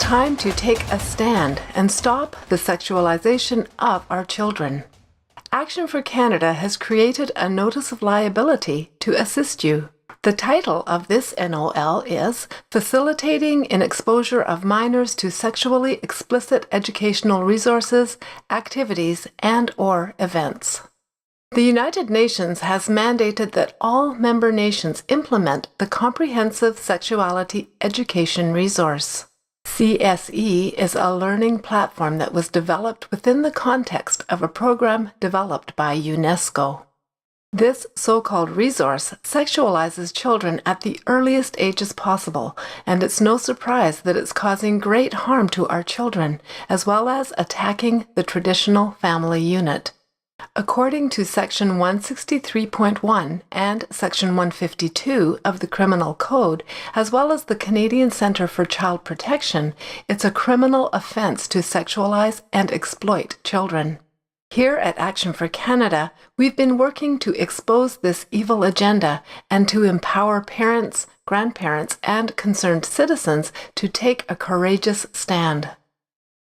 time to take a stand and stop the sexualization of our children. Action for Canada has created a notice of liability to assist you. The title of this NOL is Facilitating in Exposure of Minors to Sexually Explicit Educational Resources, Activities, and/or Events. The United Nations has mandated that all member nations implement the Comprehensive Sexuality Education Resource. CSE is a learning platform that was developed within the context of a program developed by UNESCO. This so-called resource sexualizes children at the earliest ages possible, and it's no surprise that it's causing great harm to our children, as well as attacking the traditional family unit. According to Section 163.1 and Section 152 of the Criminal Code, as well as the Canadian Centre for Child Protection, it's a criminal offence to sexualize and exploit children. Here at Action for Canada, we've been working to expose this evil agenda and to empower parents, grandparents, and concerned citizens to take a courageous stand.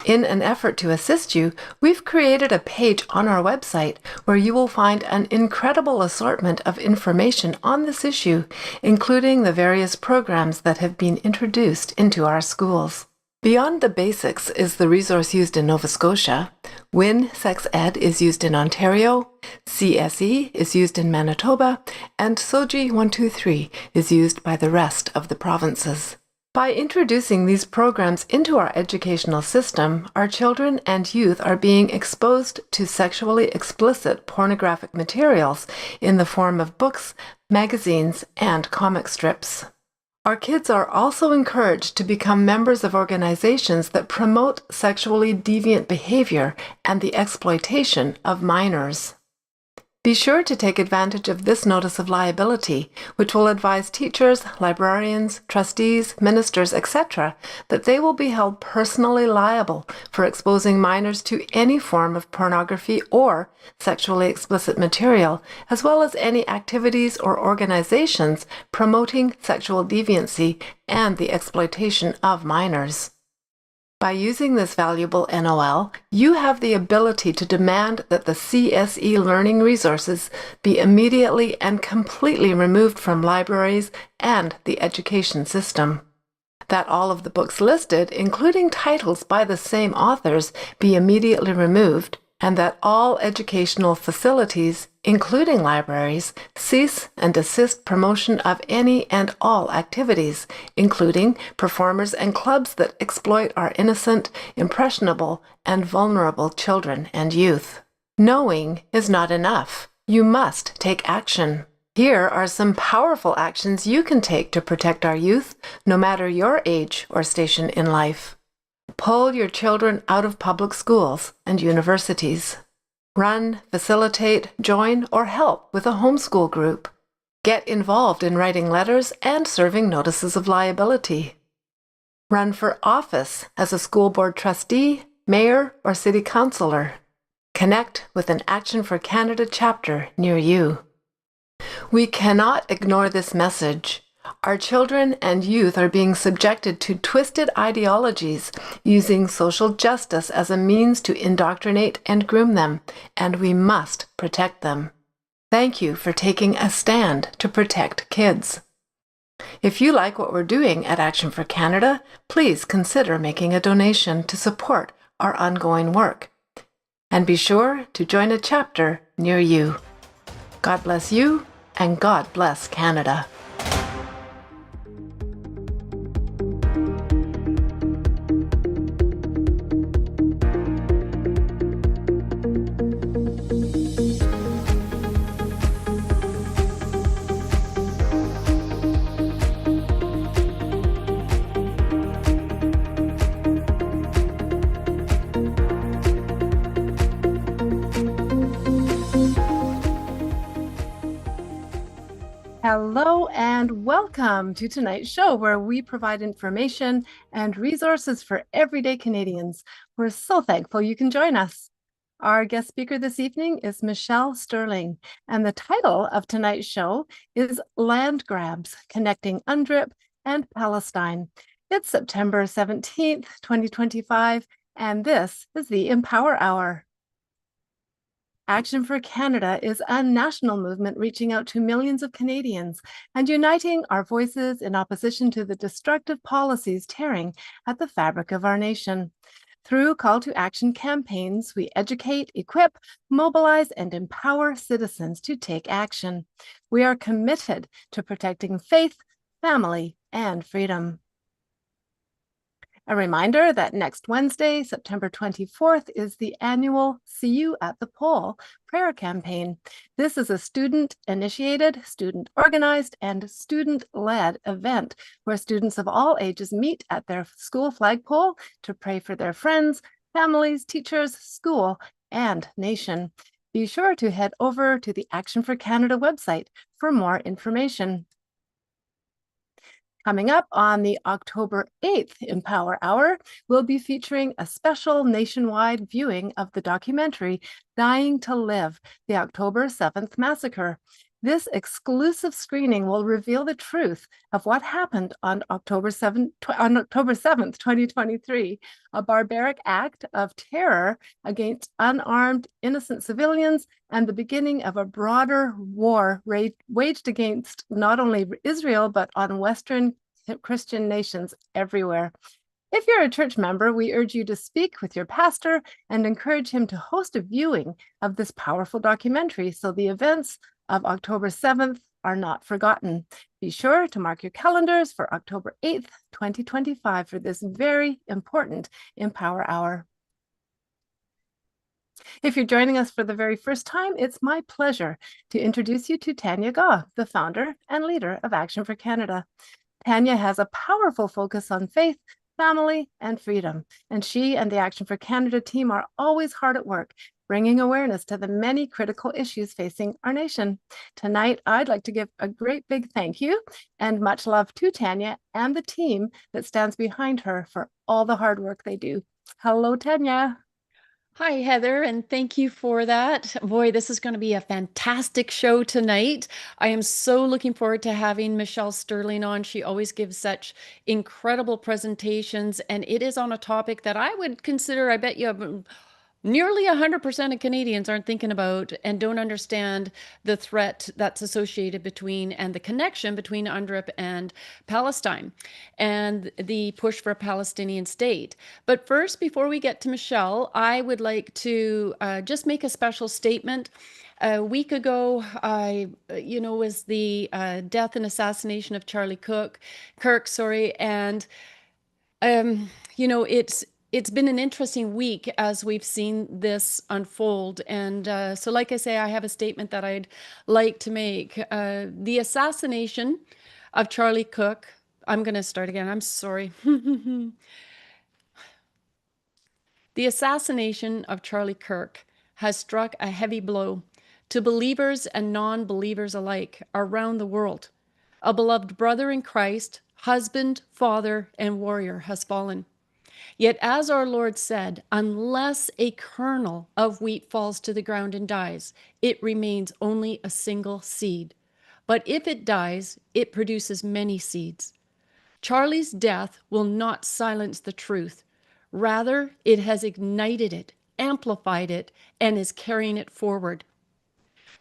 In an effort to assist you, we've created a page on our website where you will find an incredible assortment of information on this issue, including the various programs that have been introduced into our schools. Beyond the Basics is the resource used in Nova Scotia, WIN Sex Ed is used in Ontario, CSE is used in Manitoba, and SOGI 123 is used by the rest of the provinces. By introducing these programs into our educational system, our children and youth are being exposed to sexually explicit pornographic materials in the form of books, magazines, and comic strips. Our kids are also encouraged to become members of organizations that promote sexually deviant behavior and the exploitation of minors. Be sure to take advantage of this notice of liability, which will advise teachers, librarians, trustees, ministers, etc., that they will be held personally liable for exposing minors to any form of pornography or sexually explicit material, as well as any activities or organizations promoting sexual deviancy and the exploitation of minors. By using this valuable NOL, you have the ability to demand that the CSE learning resources be immediately and completely removed from libraries and the education system. That all of the books listed, including titles by the same authors, be immediately removed, and that all educational facilities, including libraries, cease and desist promotion of any and all activities, including performers and clubs that exploit our innocent, impressionable, and vulnerable children and youth. Knowing is not enough. You must take action. Here are some powerful actions you can take to protect our youth, no matter your age or station in life. Pull your children out of public schools and universities. Run, facilitate, join, or help with a homeschool group. Get involved in writing letters and serving notices of liability. Run for office as a school board trustee, mayor, or city councillor. Connect with an Action for Canada chapter near you. We cannot ignore this message. Our children and youth are being subjected to twisted ideologies using social justice as a means to indoctrinate and groom them, and we must protect them. Thank you for taking a stand to protect kids. If you like what we're doing at Action for Canada, please consider making a donation to support our ongoing work. And be sure to join a chapter near you. God bless you, and God bless Canada. Hello and welcome to tonight's show, where we provide information and resources for everyday Canadians. We're so thankful you can join us. Our guest speaker this evening is Michelle Stirling, and the title of tonight's show is Land Grabs, Connecting UNDRIP and Palestine. It's September 17th, 2025, and this is the Empower Hour. Action for Canada is a national movement reaching out to millions of Canadians and uniting our voices in opposition to the destructive policies tearing at the fabric of our nation. Through call to action campaigns, we educate, equip, mobilize, and empower citizens to take action. We are committed to protecting faith, family, and freedom. A reminder that next Wednesday, September 24th, is the annual See You at the Poll prayer campaign. This is a student-initiated, student-organized, and student-led event where students of all ages meet at their school flagpole to pray for their friends, families, teachers, school, and nation. Be sure to head over to the Action for Canada website for more information. Coming up on the October 8th Empower Hour, we'll be featuring a special nationwide viewing of the documentary Dying to Live, the October 7th Massacre. This exclusive screening will reveal the truth of what happened on October 7th, 2023, a barbaric act of terror against unarmed, innocent civilians and the beginning of a broader war waged against not only Israel, but on Western Christian nations everywhere. If you're a church member, we urge you to speak with your pastor and encourage him to host a viewing of this powerful documentary so the events of October 7th are not forgotten. Be sure to mark your calendars for October 8th, 2025 for this very important Empower Hour. If you're joining us for the very first time, it's my pleasure to introduce you to Tanya, the founder and leader of Action for Canada. Tanya has a powerful focus on faith, family, and freedom, and she and the Action for Canada team are always hard at work, bringing awareness to the many critical issues facing our nation. Tonight, I'd like to give a great big thank you and much love to Tanya and the team that stands behind her for all the hard work they do. Hello, Tanya. Hi, Heather, and thank you for that. Boy, this is going to be a fantastic show tonight. I am so looking forward to having Michelle Stirling on. She always gives such incredible presentations, and it is on a topic that I would consider, I bet you have nearly 100% of Canadians aren't thinking about and don't understand the threat that's associated between and the connection between UNDRIP and Palestine and the push for a Palestinian state. But first, before we get to Michelle, I would like to just make a special statement. A week ago, was the death and assassination of Charlie Kirk, and it's been an interesting week as we've seen this unfold. And so, like I say, I have a statement that I'd like to make. The assassination of Charlie Cook, I'm going to start again. I'm sorry. The assassination of Charlie Kirk has struck a heavy blow to believers and non-believers alike around the world. A beloved brother in Christ, husband, father, and warrior has fallen. Yet, as our Lord said, unless a kernel of wheat falls to the ground and dies, it remains only a single seed. But if it dies, it produces many seeds. Charlie's death will not silence the truth. Rather, it has ignited it, amplified it, and is carrying it forward.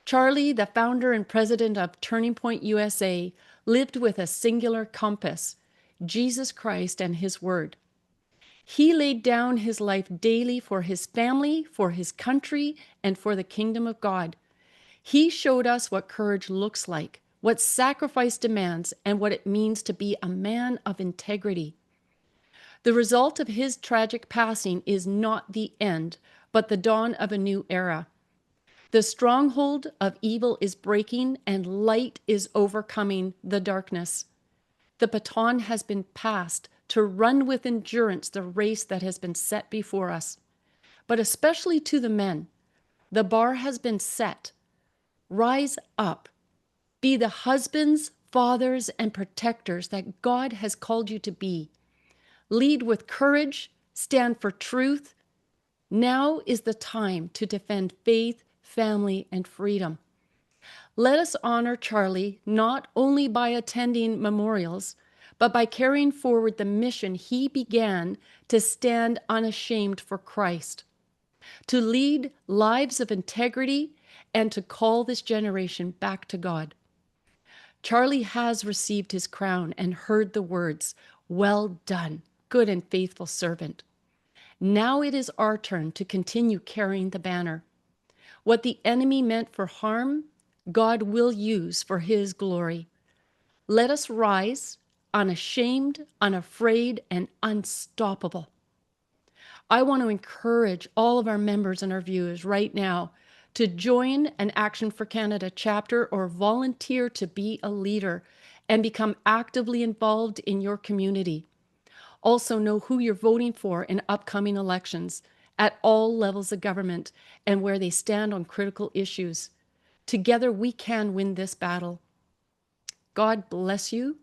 Charlie, the founder and president of Turning Point USA, lived with a singular compass, Jesus Christ and His Word. He laid down his life daily for his family, for his country, and for the kingdom of God. He showed us what courage looks like, what sacrifice demands, and what it means to be a man of integrity. The result of his tragic passing is not the end, but the dawn of a new era. The stronghold of evil is breaking, and light is overcoming the darkness. The baton has been passed to run with endurance the race that has been set before us. But especially to the men, the bar has been set. Rise up. Be the husbands, fathers, and protectors that God has called you to be. Lead with courage. Stand for truth. Now is the time to defend faith, family, and freedom. Let us honor Charlie not only by attending memorials, but by carrying forward the mission he began to stand unashamed for Christ, to lead lives of integrity, and to call this generation back to God. Charlie has received his crown and heard the words, "Well done, good and faithful servant." Now it is our turn to continue carrying the banner. What the enemy meant for harm, God will use for his glory. Let us rise, unashamed, unafraid, and unstoppable. I want to encourage all of our members and our viewers right now to join an Action for Canada chapter or volunteer to be a leader and become actively involved in your community. Also know who you're voting for in upcoming elections at all levels of government and where they stand on critical issues. Together we can win this battle. God bless you,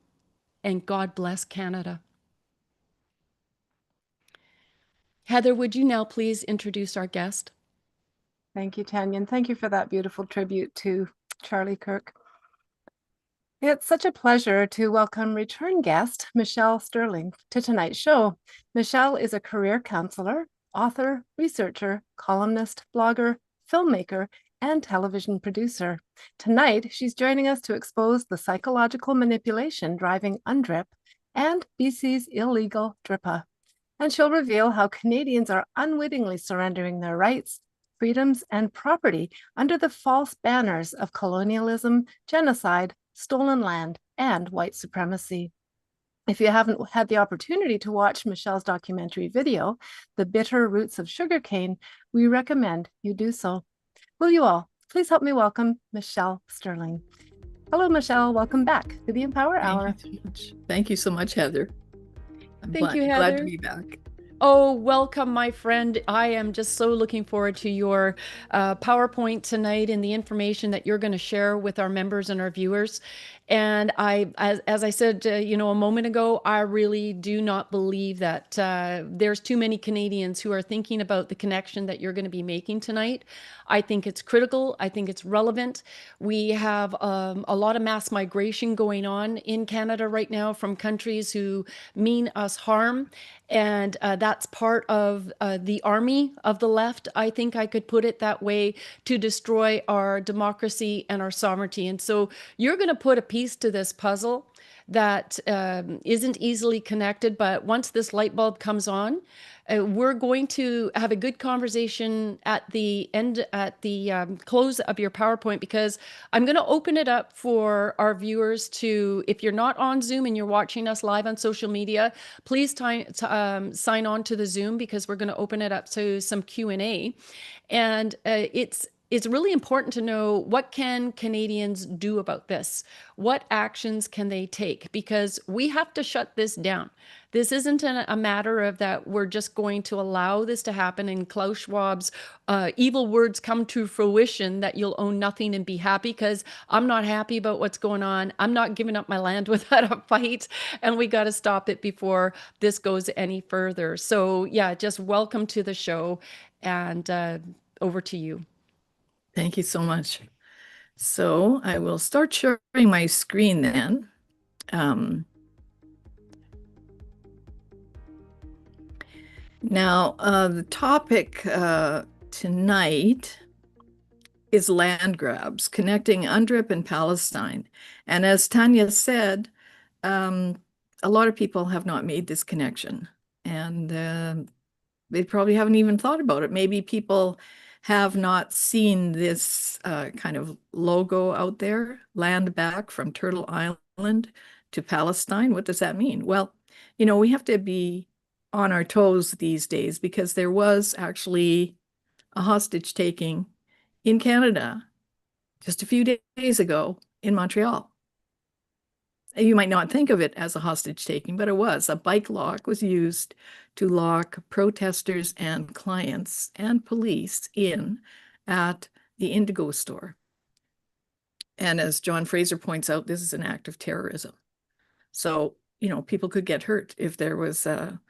and God bless Canada. Heather, would you now please introduce our guest? Thank you, Tanya, and thank you for that beautiful tribute to Charlie Kirk. It's such a pleasure to welcome return guest Michelle Stirling to tonight's show. Michelle is a career counselor, author, researcher, columnist, blogger, filmmaker, and television producer. Tonight, she's joining us to expose the psychological manipulation driving UNDRIP and BC's illegal DRIPA. And she'll reveal how Canadians are unwittingly surrendering their rights, freedoms, and property under the false banners of colonialism, genocide, stolen land, and white supremacy. If you haven't had the opportunity to watch Michelle's documentary video, The Bitter Roots of Sugarcane, we recommend you do so. Will you all please help me welcome Michelle Stirling. Hello, Michelle. Welcome back to the Empower Hour. Thank you so much. Thank you so much, Heather. Thank you, Heather. Glad to be back. Oh, welcome, my friend. I am just so looking forward to your PowerPoint tonight and the information that you're going to share with our members and our viewers. And as I said, a moment ago, I really do not believe that there's too many Canadians who are thinking about the connection that you're going to be making tonight. I think it's critical. I think it's relevant. We have a lot of mass migration going on in Canada right now from countries who mean us harm. And that's part of the army of the left, I think I could put it that way, to destroy our democracy and our sovereignty. And so you're going to put a piece to this puzzle that isn't easily connected, but once this light bulb comes on, we're going to have a good conversation at the end, at the close of your PowerPoint, because I'm going to open it up for our viewers to, if you're not on Zoom and you're watching us live on social media, please sign on to the Zoom, because we're going to open it up to some Q&A. And it's really important to know, what can Canadians do about this? What actions can they take? Because we have to shut this down. This isn't a matter of that we're just going to allow this to happen and Klaus Schwab's evil words come to fruition that you'll own nothing and be happy, because I'm not happy about what's going on. I'm not giving up my land without a fight, and we got to stop it before this goes any further. So yeah, just welcome to the show, and over to you. Thank you so much. So I will start sharing my screen then. Now, the topic tonight is land grabs, connecting UNDRIP and Palestine. And as Tanya said, a lot of people have not made this connection, and they probably haven't even thought about it. Maybe people have not seen this kind of logo out there, land back from Turtle Island to Palestine. What does that mean? Well, we have to be on our toes these days, because there was actually a hostage taking in Canada just a few days ago in Montreal. You might not think of it as a hostage taking, but it was. A bike lock was used to lock protesters and clients and police in at the Indigo store. And as John Fraser points out, this is an act of terrorism. So, people could get hurt if there was a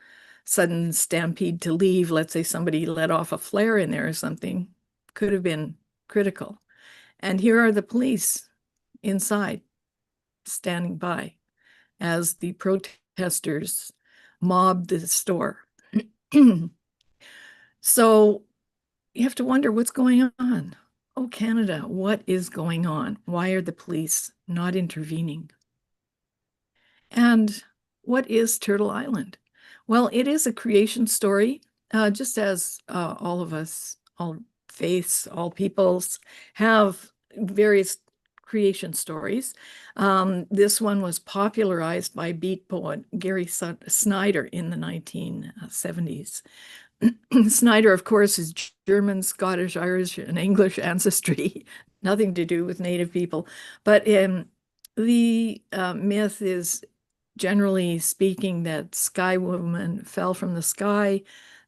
sudden stampede to leave. Let's say somebody let off a flare in there or something, could have been critical. And here are the police inside, standing by. as the protesters mobbed the store. So you have to wonder what's going on. Oh, Canada, what is going on? Why are the police not intervening? And what is Turtle Island? Well, it is a creation story, just as all of us, all faiths, all peoples have various creation stories. This one was popularized by beat poet Gary Snyder in the 1970s. Snyder, of course, is German, Scottish, Irish, and English ancestry, nothing to do with Native people. But the myth is, generally speaking, that Sky Woman fell from the sky.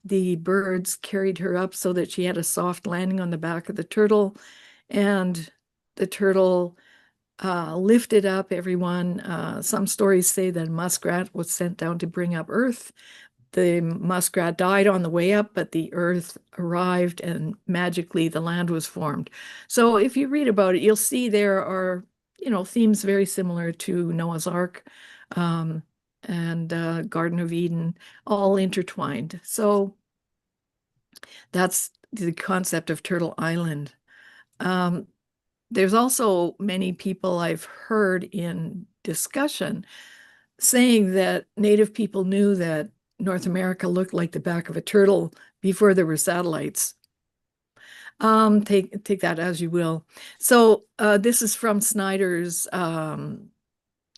The birds carried her up so that she had a soft landing on the back of the turtle, and the turtle lifted up everyone. Some stories say that a muskrat was sent down to bring up Earth. The muskrat died on the way up, but the Earth arrived and magically the land was formed. So if you read about it, you'll see there are, themes very similar to Noah's Ark and Garden of Eden, all intertwined. So that's the concept of Turtle Island. There's also many people I've heard in discussion saying that Native people knew that North America looked like the back of a turtle before there were satellites. Take that as you will. So this is from Snyder's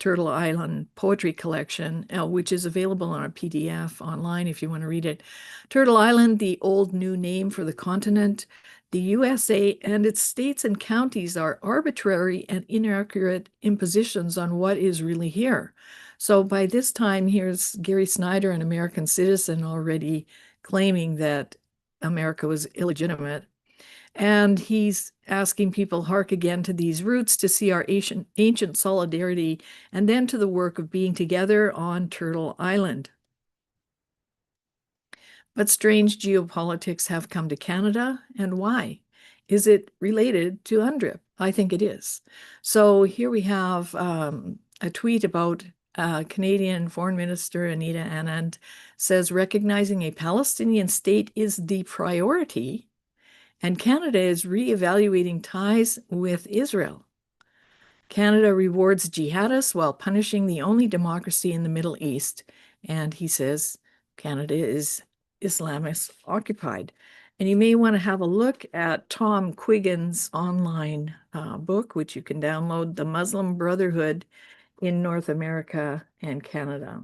Turtle Island poetry collection, which is available on a PDF online if you want to read it. Turtle Island, the old new name for the continent. The USA and its states and counties are arbitrary and inaccurate impositions on what is really here. So by this time, here's Gary Snyder, an American citizen, already claiming that America was illegitimate. And he's asking people, hark again to these roots to see our ancient solidarity, and then to the work of being together on Turtle Island. But strange geopolitics have come to Canada, and why? Is it related to UNDRIP? I think it is. So here we have a tweet about Canadian Foreign Minister Anita Anand says, recognizing a Palestinian state is the priority, and Canada is reevaluating ties with Israel. Canada rewards jihadists while punishing the only democracy in the Middle East. And he says Canada is Islamist occupied. And you may want to have a look at Tom Quiggin's online book, which you can download, The Muslim Brotherhood in North America and Canada,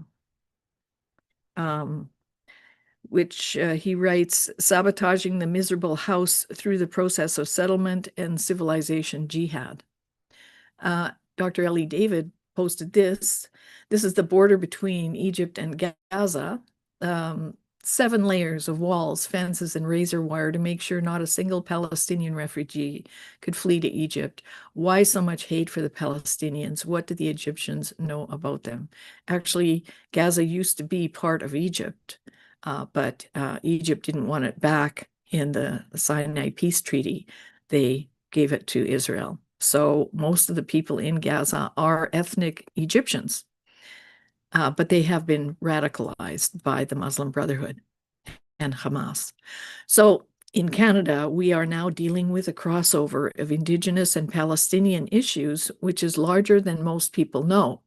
which he writes, sabotaging the miserable house through the process of settlement and civilization jihad. Dr. Ellie David posted this. This is the border between Egypt and Gaza. 7 layers of walls, fences, and razor wire to make sure not a single Palestinian refugee could flee to Egypt. Why so much hate for the Palestinians? What do the Egyptians know about them? Actually, Gaza used to be part of Egypt, but Egypt didn't want it back in the Sinai Peace Treaty. They gave it to Israel. So most of the people in Gaza are ethnic Egyptians. But they have been radicalized by the Muslim Brotherhood and Hamas. So in Canada, we are now dealing with a crossover of Indigenous and Palestinian issues, which is larger than most people know.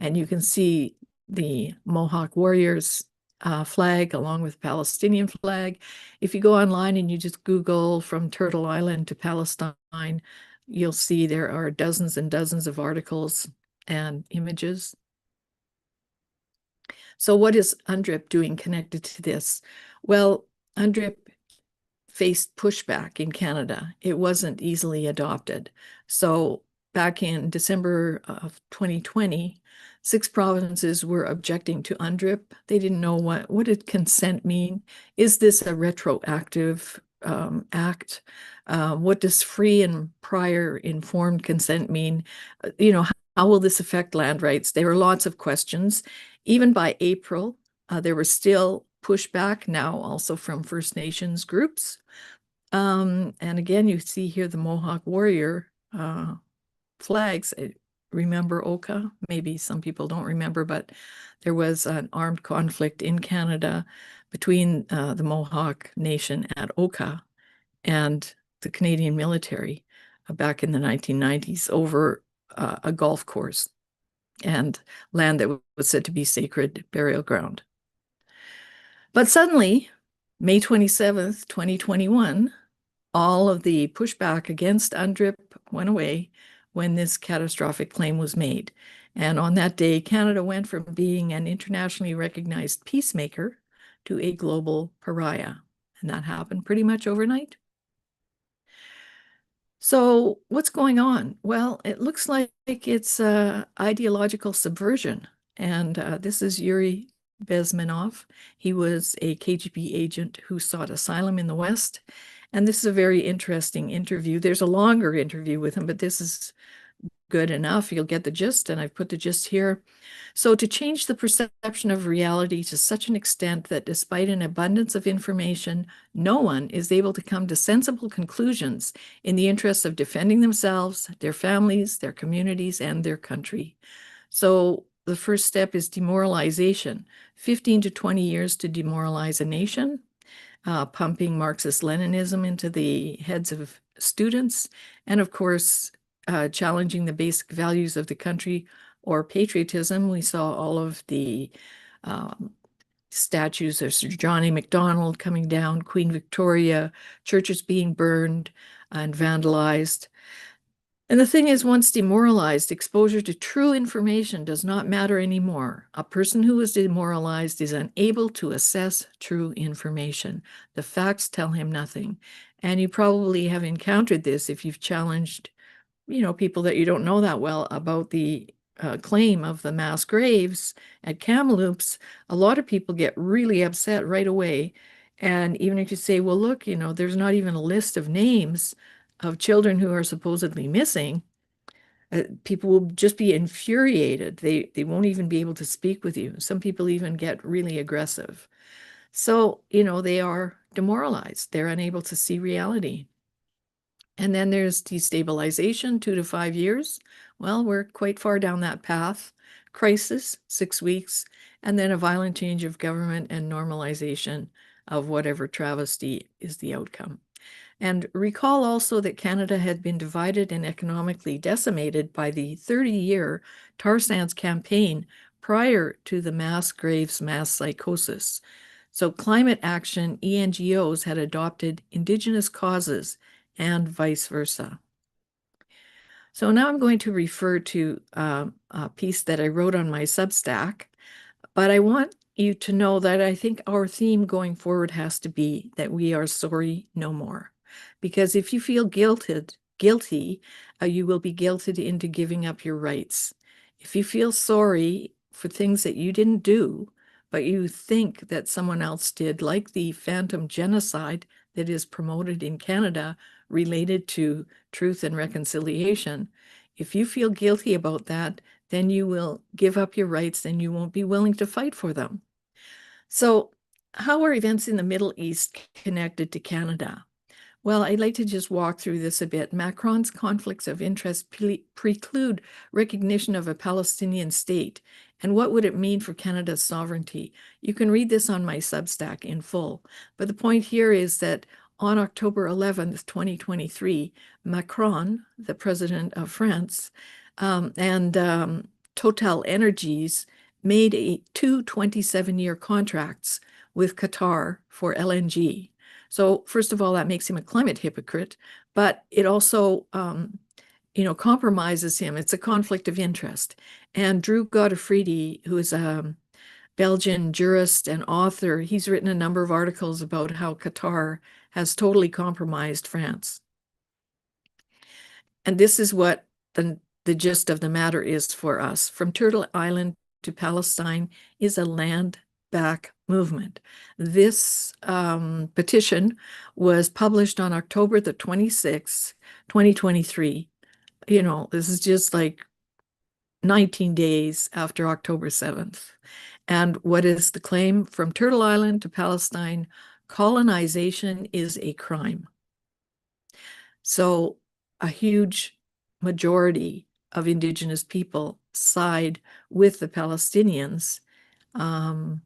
And you can see the Mohawk Warriors flag along with Palestinian flag. If you go online and you just Google from Turtle Island to Palestine, you'll see there are dozens and dozens of articles and images. So what is UNDRIP doing connected to this? Well, UNDRIP faced pushback in Canada. It wasn't easily adopted. So back in December of 2020, 6 provinces were objecting to UNDRIP. They didn't know what did consent mean. Is this a retroactive act? What does free and prior informed consent mean? How will this affect land rights? There were lots of questions. Even by April, there was still pushback, now also from First Nations groups. And again, you see here the Mohawk Warrior flags. remember Oka. Maybe some people don't remember, but there was an armed conflict in Canada between the Mohawk Nation at Oka and the Canadian military back in the 1990s over a golf course and land that was said to be sacred burial ground. But suddenly, May 27th, 2021, all of the pushback against UNDRIP went away when this catastrophic claim was made. And on that day, Canada went from being an internationally recognized peacemaker to a global pariah. And that happened pretty much overnight. So what's going on? Well, it looks like it's ideological subversion. And this is Yuri Bezmenov. He was a KGB agent who sought asylum in the West. And this is a very interesting interview. There's a longer interview with him, but this is good enough. You'll get the gist, and I've put the gist here. So to change the perception of reality to such an extent that despite an abundance of information, no one is able to come to sensible conclusions in the interests of defending themselves, their families, their communities, and their country. So the first step is demoralization. 15 to 20 years to demoralize a nation, pumping Marxist-Leninism into the heads of students, and of course, challenging the basic values of the country or patriotism. We saw all of the statues of Sir John A. Macdonald coming down, Queen Victoria, churches being burned and vandalized. And the thing is, once demoralized, exposure to true information does not matter anymore. A person who is demoralized is unable to assess true information. The facts tell him nothing. And you probably have encountered this if you've challenged, people that you don't know that well about the claim of the mass graves at Kamloops. A lot of people get really upset right away. And even if you say, well, look, there's not even a list of names of children who are supposedly missing, people will just be infuriated. They won't even be able to speak with you. Some people even get really aggressive. So, they are demoralized. They're unable to see reality. And then there's destabilization, 2 to 5 years. Well, we're quite far down that path. Crisis, 6 weeks, and then a violent change of government and normalization of whatever travesty is the outcome. And recall also that Canada had been divided and economically decimated by the 30-year tar sands campaign prior to the mass graves mass psychosis. So climate action ENGOs had adopted Indigenous causes and vice versa. So now I'm going to refer to a piece that I wrote on my Substack, but I want you to know that I think our theme going forward has to be that we are sorry no more. Because if you feel guilty, you will be guilted into giving up your rights. If you feel sorry for things that you didn't do, but you think that someone else did, like the phantom genocide that is promoted in Canada related to truth and reconciliation, if you feel guilty about that, then you will give up your rights and you won't be willing to fight for them. So how are events in the Middle East connected to Canada? Well, I'd like to just walk through this a bit. Macron's conflicts of interest preclude recognition of a Palestinian state. And what would it mean for Canada's sovereignty? You can read this on my Substack in full. But the point here is that on October 11th, 2023, Macron, the president of France, and Total Energies made two 27-year contracts with Qatar for LNG. So first of all, that makes him a climate hypocrite, but it also, compromises him. It's a conflict of interest. And Drew Godefridi, who is a Belgian jurist and author, he's written a number of articles about how Qatar has totally compromised France. And this is what the gist of the matter is for us. From Turtle Island to Palestine is a land back movement. This petition was published on October the 26th, 2023. This is just like 19 days after October 7th. And what is the claim? From Turtle Island to Palestine, colonization is a crime. So a huge majority of Indigenous people side with the Palestinians, even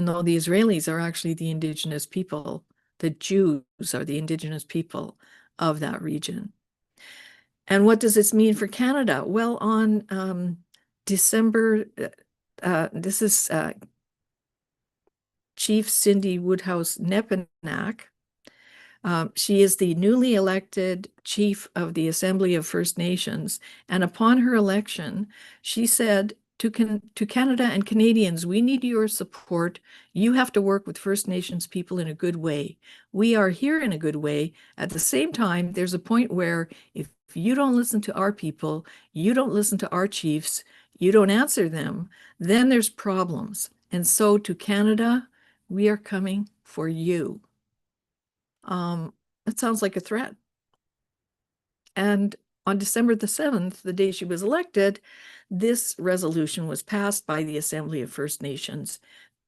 though the Israelis are actually the Indigenous people. The Jews are the Indigenous people of that region. And what does this mean for Canada? Well, on December, this is Chief Cindy Woodhouse Nepanak. She is the newly elected chief of the Assembly of First Nations. And upon her election, she said to Canada and Canadians, we need your support. You have to work with First Nations people in a good way. We are here in a good way. At the same time, there's a point where if you don't listen to our people, you don't listen to our chiefs, you don't answer them, then there's problems. And so to Canada, we are coming for you. That sounds like a threat. And on December the 7th, the day she was elected, this resolution was passed by the Assembly of First Nations.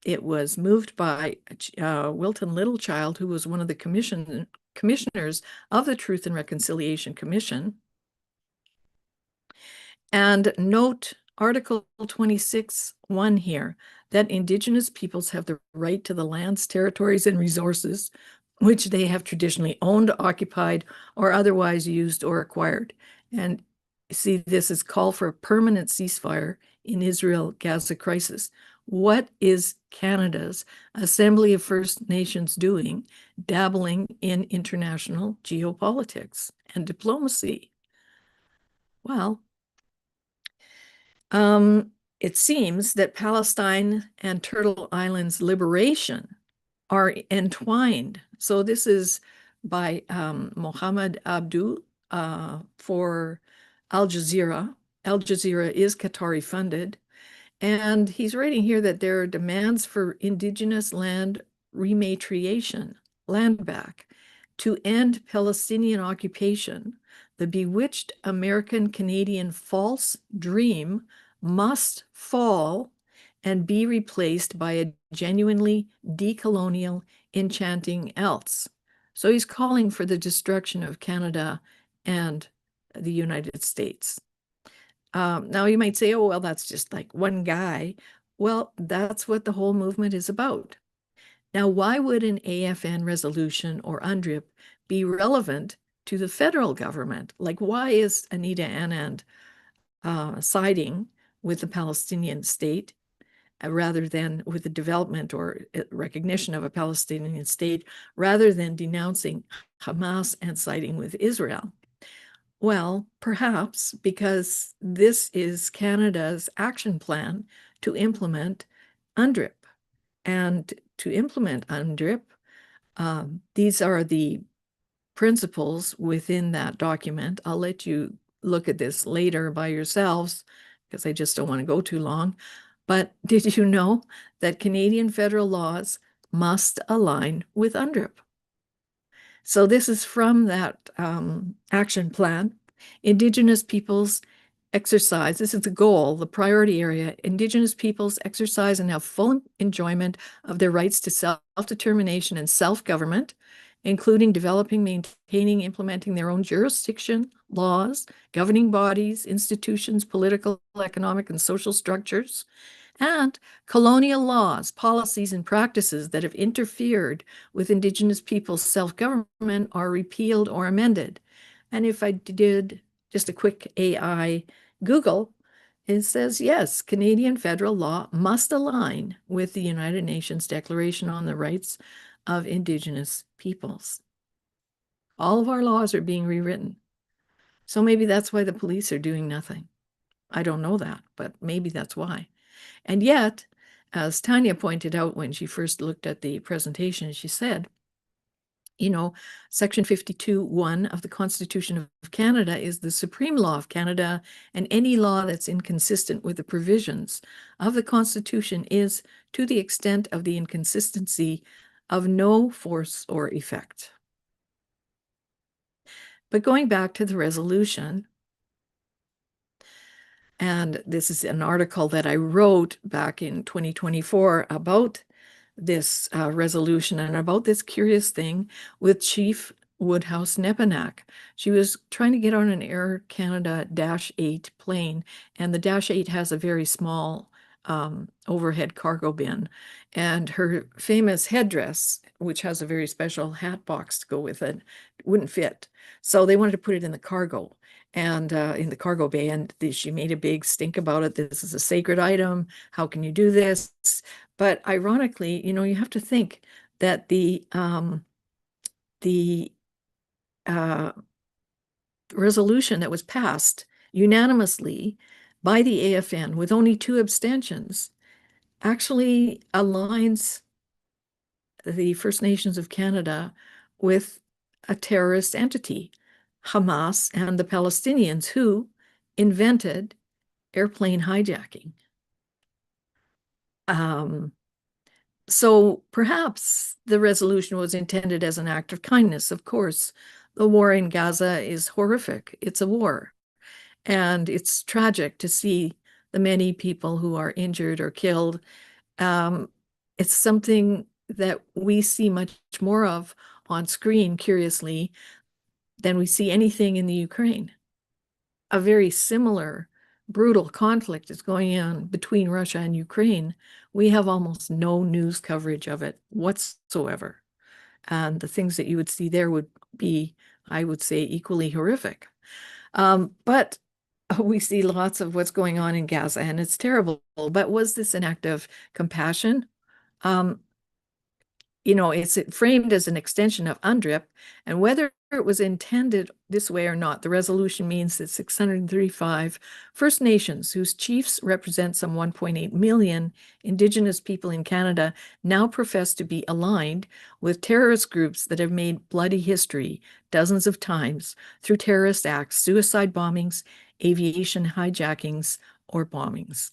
It was moved by Wilton Littlechild, who was one of the commissioners of the Truth and Reconciliation Commission. And note Article 26(1) here, that Indigenous peoples have the right to the lands, territories, and resources which they have traditionally owned, occupied, or otherwise used or acquired. And see, this is call for a permanent ceasefire in Israel-Gaza crisis. What is Canada's Assembly of First Nations doing, dabbling in international geopolitics and diplomacy? Well, it seems that Palestine and Turtle Island's liberation are entwined. So this is by Mohammed Abdu for Al Jazeera. Al Jazeera is Qatari funded. And he's writing here that there are demands for Indigenous land rematriation, land back, to end Palestinian occupation. The bewitched American-Canadian false dream must fall and be replaced by a genuinely decolonial, enchanting else. So he's calling for the destruction of Canada and the United States. Now you might say, oh, well, that's just like one guy. Well, that's what the whole movement is about. Now, why would an AFN resolution or UNDRIP be relevant to the federal government? Like, why is Anita Anand siding with the Palestinian state rather than with the development or recognition of a Palestinian state, rather than denouncing Hamas and siding with Israel? Well, perhaps because this is Canada's action plan to implement UNDRIP. And to implement UNDRIP, these are the principles within that document. I'll let you look at this later by yourselves because I just don't want to go too long. But did you know that Canadian federal laws must align with UNDRIP? So this is from that action plan. Indigenous peoples exercise, this is the goal, the priority area. Indigenous peoples exercise and have full enjoyment of their rights to self-determination and self-government, including developing, maintaining, implementing their own jurisdiction, laws, governing bodies, institutions, political, economic, and social structures, and colonial laws, policies, and practices that have interfered with Indigenous peoples' self-government are repealed or amended. And if I did just a quick AI Google, it says, yes, Canadian federal law must align with the United Nations Declaration on the Rights of Indigenous Peoples. All of our laws are being rewritten. So maybe that's why the police are doing nothing. I don't know that, but maybe that's why. And yet, as Tanya pointed out when she first looked at the presentation, she said, you know, Section 52(1) of the Constitution of Canada is the supreme law of Canada, and any law that's inconsistent with the provisions of the Constitution is, to the extent of the inconsistency, of no force or effect. But going back to the resolution, and this is an article that I wrote back in 2024 about this resolution and about this curious thing with Chief Woodhouse-Nepenack. She was trying to get on an Air Canada -8 plane, and the -8 has a very small overhead cargo bin. And her famous headdress, which has a very special hat box to go with it, wouldn't fit. So they wanted to put it in the cargo and in the cargo bay. And she made a big stink about it. This is a sacred item. How can you do this? But ironically, you know, you have to think that the resolution that was passed unanimously by the AFN with only 2 abstentions actually aligns the First Nations of Canada with a terrorist entity, Hamas and the Palestinians, who invented airplane hijacking. So perhaps the resolution was intended as an act of kindness. Of course, the war in Gaza is horrific. It's a war. And it's tragic to see the many people who are injured or killed. It's something that we see much more of on screen, curiously, than we see anything in the Ukraine. A very similar brutal conflict is going on between Russia and Ukraine. We have almost no news coverage of it whatsoever. And the things that you would see there would be, I would say, equally horrific. But we see lots of what's going on in Gaza, and it's terrible. But was this an act of compassion? You know, it's framed as an extension of UNDRIP, and whether it was intended this way or not, the resolution means that 635 First Nations, whose chiefs represent some 1.8 million Indigenous people in Canada, now profess to be aligned with terrorist groups that have made bloody history dozens of times through terrorist acts, suicide bombings, aviation hijackings, or bombings.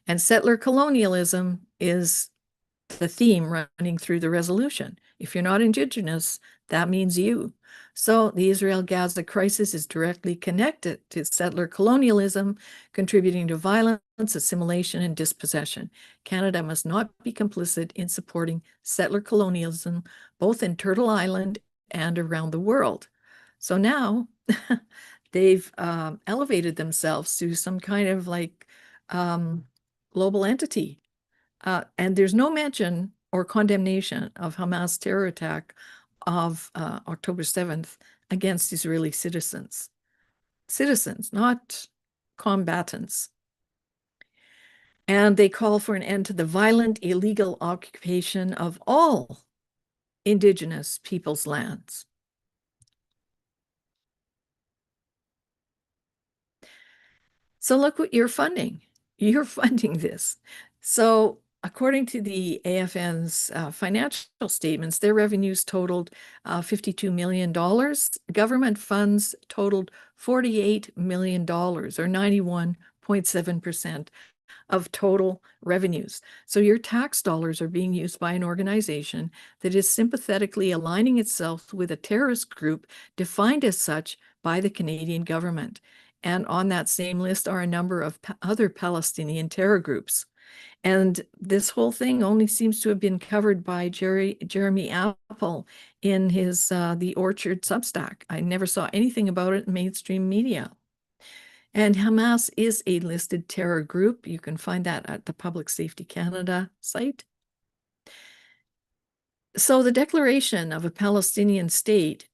And settler colonialism is the theme running through the resolution. If you're not Indigenous, that means you. So the Israel-Gaza crisis is directly connected to settler colonialism, contributing to violence, assimilation, and dispossession. Canada must not be complicit in supporting settler colonialism, both in Turtle Island and around the world. So now they've elevated themselves to some kind of like global entity. And there's no mention or condemnation of Hamas terror attack of October 7th against Israeli citizens. Citizens, not combatants. And they call for an end to the violent, illegal occupation of all Indigenous peoples' lands. So look what you're funding. You're funding this. So according to the AFN's financial statements, their revenues totaled $52 million. Government funds totaled $48 million, or 91.7% of total revenues. So your tax dollars are being used by an organization that is sympathetically aligning itself with a terrorist group defined as such by the Canadian government. And on that same list are a number of other Palestinian terror groups. And this whole thing only seems to have been covered by Jeremy Apple in his The Orchard Substack. I never saw anything about it in mainstream media. And Hamas is a listed terror group. You can find that at the Public Safety Canada site. So the declaration of a Palestinian state,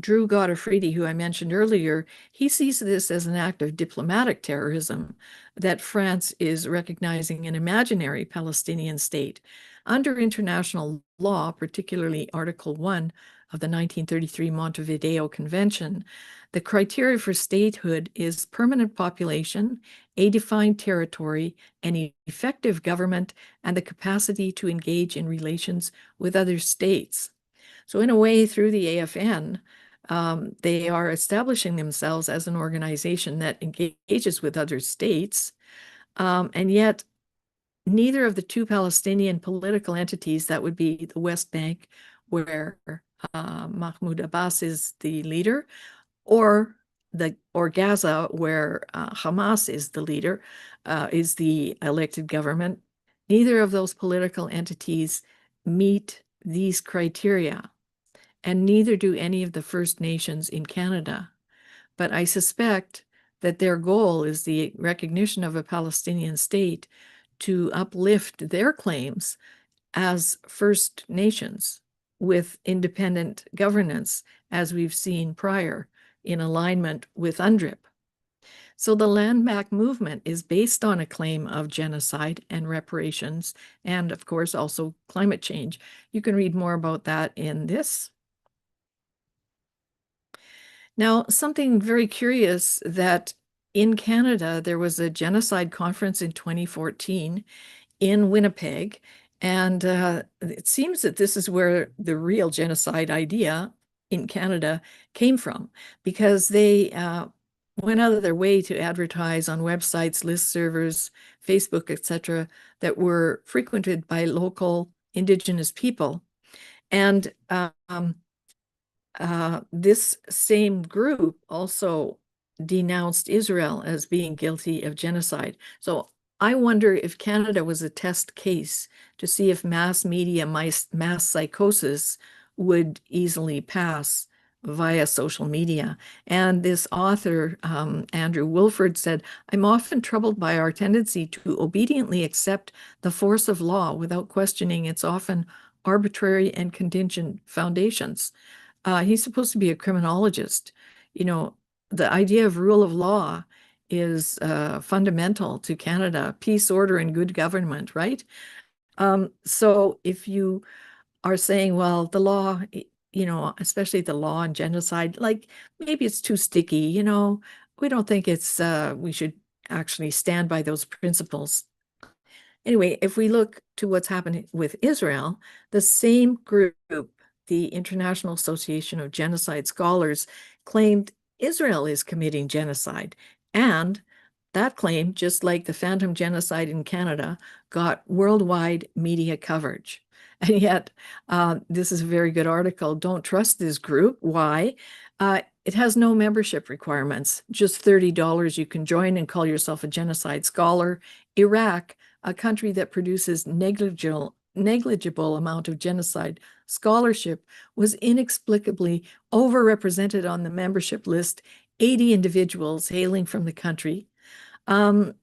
Drew Godofridi, who I mentioned earlier, he sees this as an act of diplomatic terrorism, that France is recognizing an imaginary Palestinian state. Under international law, particularly Article 1 of the 1933 Montevideo Convention, the criteria for statehood is permanent population, a defined territory, an effective government, and the capacity to engage in relations with other states. So in a way, through the AFN, they are establishing themselves as an organization that engages with other states, and yet neither of the 2 Palestinian political entities, that would be the West Bank, where Mahmoud Abbas is the leader, or Gaza, where Hamas is the leader, is the elected government. Neither of those political entities meet these criteria. and neither do any of the First Nations in Canada. But I suspect that their goal is the recognition of a Palestinian state to uplift their claims as First Nations with independent governance, as we've seen prior, in alignment with UNDRIP. So the land back movement is based on a claim of genocide and reparations, and of course also climate change. You can read more about that in this. Now, something very curious, that in Canada, there was a genocide conference in 2014 in Winnipeg, and it seems that this is where the real genocide idea in Canada came from, because they went out of their way to advertise on websites, listservers, Facebook, etc., that were frequented by local Indigenous people. And this same group also denounced Israel as being guilty of genocide. So I wonder if Canada was a test case to see if mass media, mass psychosis would easily pass via social media. And this author, Andrew Wilford, said, "I'm often troubled by our tendency to obediently accept the force of law without questioning its often arbitrary and contingent foundations." He's supposed to be a criminologist. You know, the idea of rule of law is fundamental to Canada, peace, order, and good government, right? So if you are saying, well, the law, you know, especially the law on genocide, like maybe it's too sticky, you know, we don't think it's, we should actually stand by those principles. Anyway, if we look to what's happening with Israel, the same group, the International Association of Genocide Scholars, claimed Israel is committing genocide. And that claim, just like the phantom genocide in Canada, got worldwide media coverage. And yet, this is a very good article. Don't trust this group. Why? It has no membership requirements, just $30 you can join and call yourself a genocide scholar. Iraq, a country that produces negligible amount of genocide scholarship, was inexplicably overrepresented on the membership list, 80 individuals hailing from the country. Then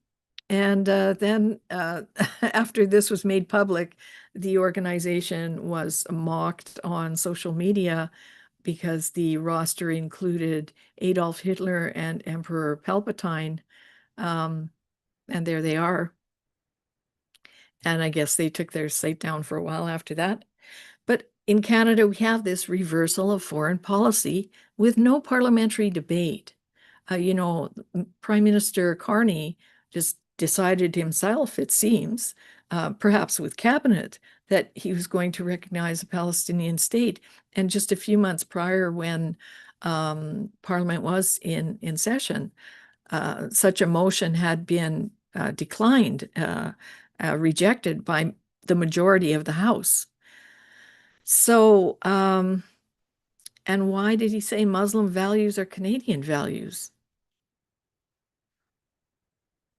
after this was made public, the organization was mocked on social media because the roster included Adolf Hitler and Emperor Palpatine. And there they are. And I guess they took their site down for a while after that. But in Canada, we have this reversal of foreign policy with no parliamentary debate. You know, Prime Minister Carney just decided himself, it seems, perhaps with cabinet, that he was going to recognize a Palestinian state. And just a few months prior, when Parliament was in session, such a motion had been declined, rejected by the majority of the House. So, and why did he say Muslim values are Canadian values?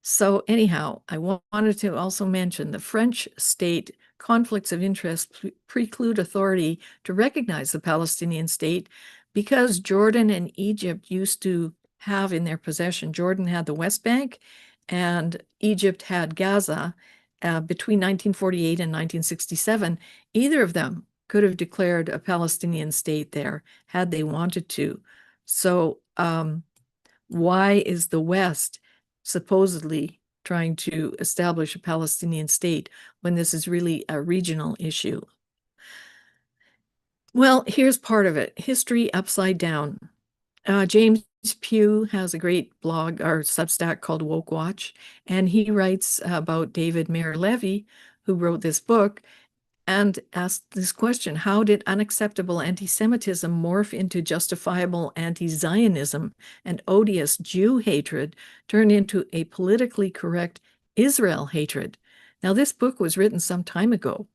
So anyhow, I wanted to also mention the French state conflicts of interest preclude authority to recognize the Palestinian state because Jordan and Egypt used to have in their possession, Jordan had the West Bank and Egypt had Gaza. Between 1948 and 1967, either of them could have declared a Palestinian state there had they wanted to. So why is the West supposedly trying to establish a Palestinian state when this is really a regional issue? Well, here's part of it. History upside down. James Pugh has a great blog or Substack called Woke Watch, and he writes about David Mayer Levy, who wrote this book, and asked this question: how did unacceptable anti-Semitism morph into justifiable anti-Zionism and odious Jew hatred turn into a politically correct Israel hatred? Now, this book was written some time ago,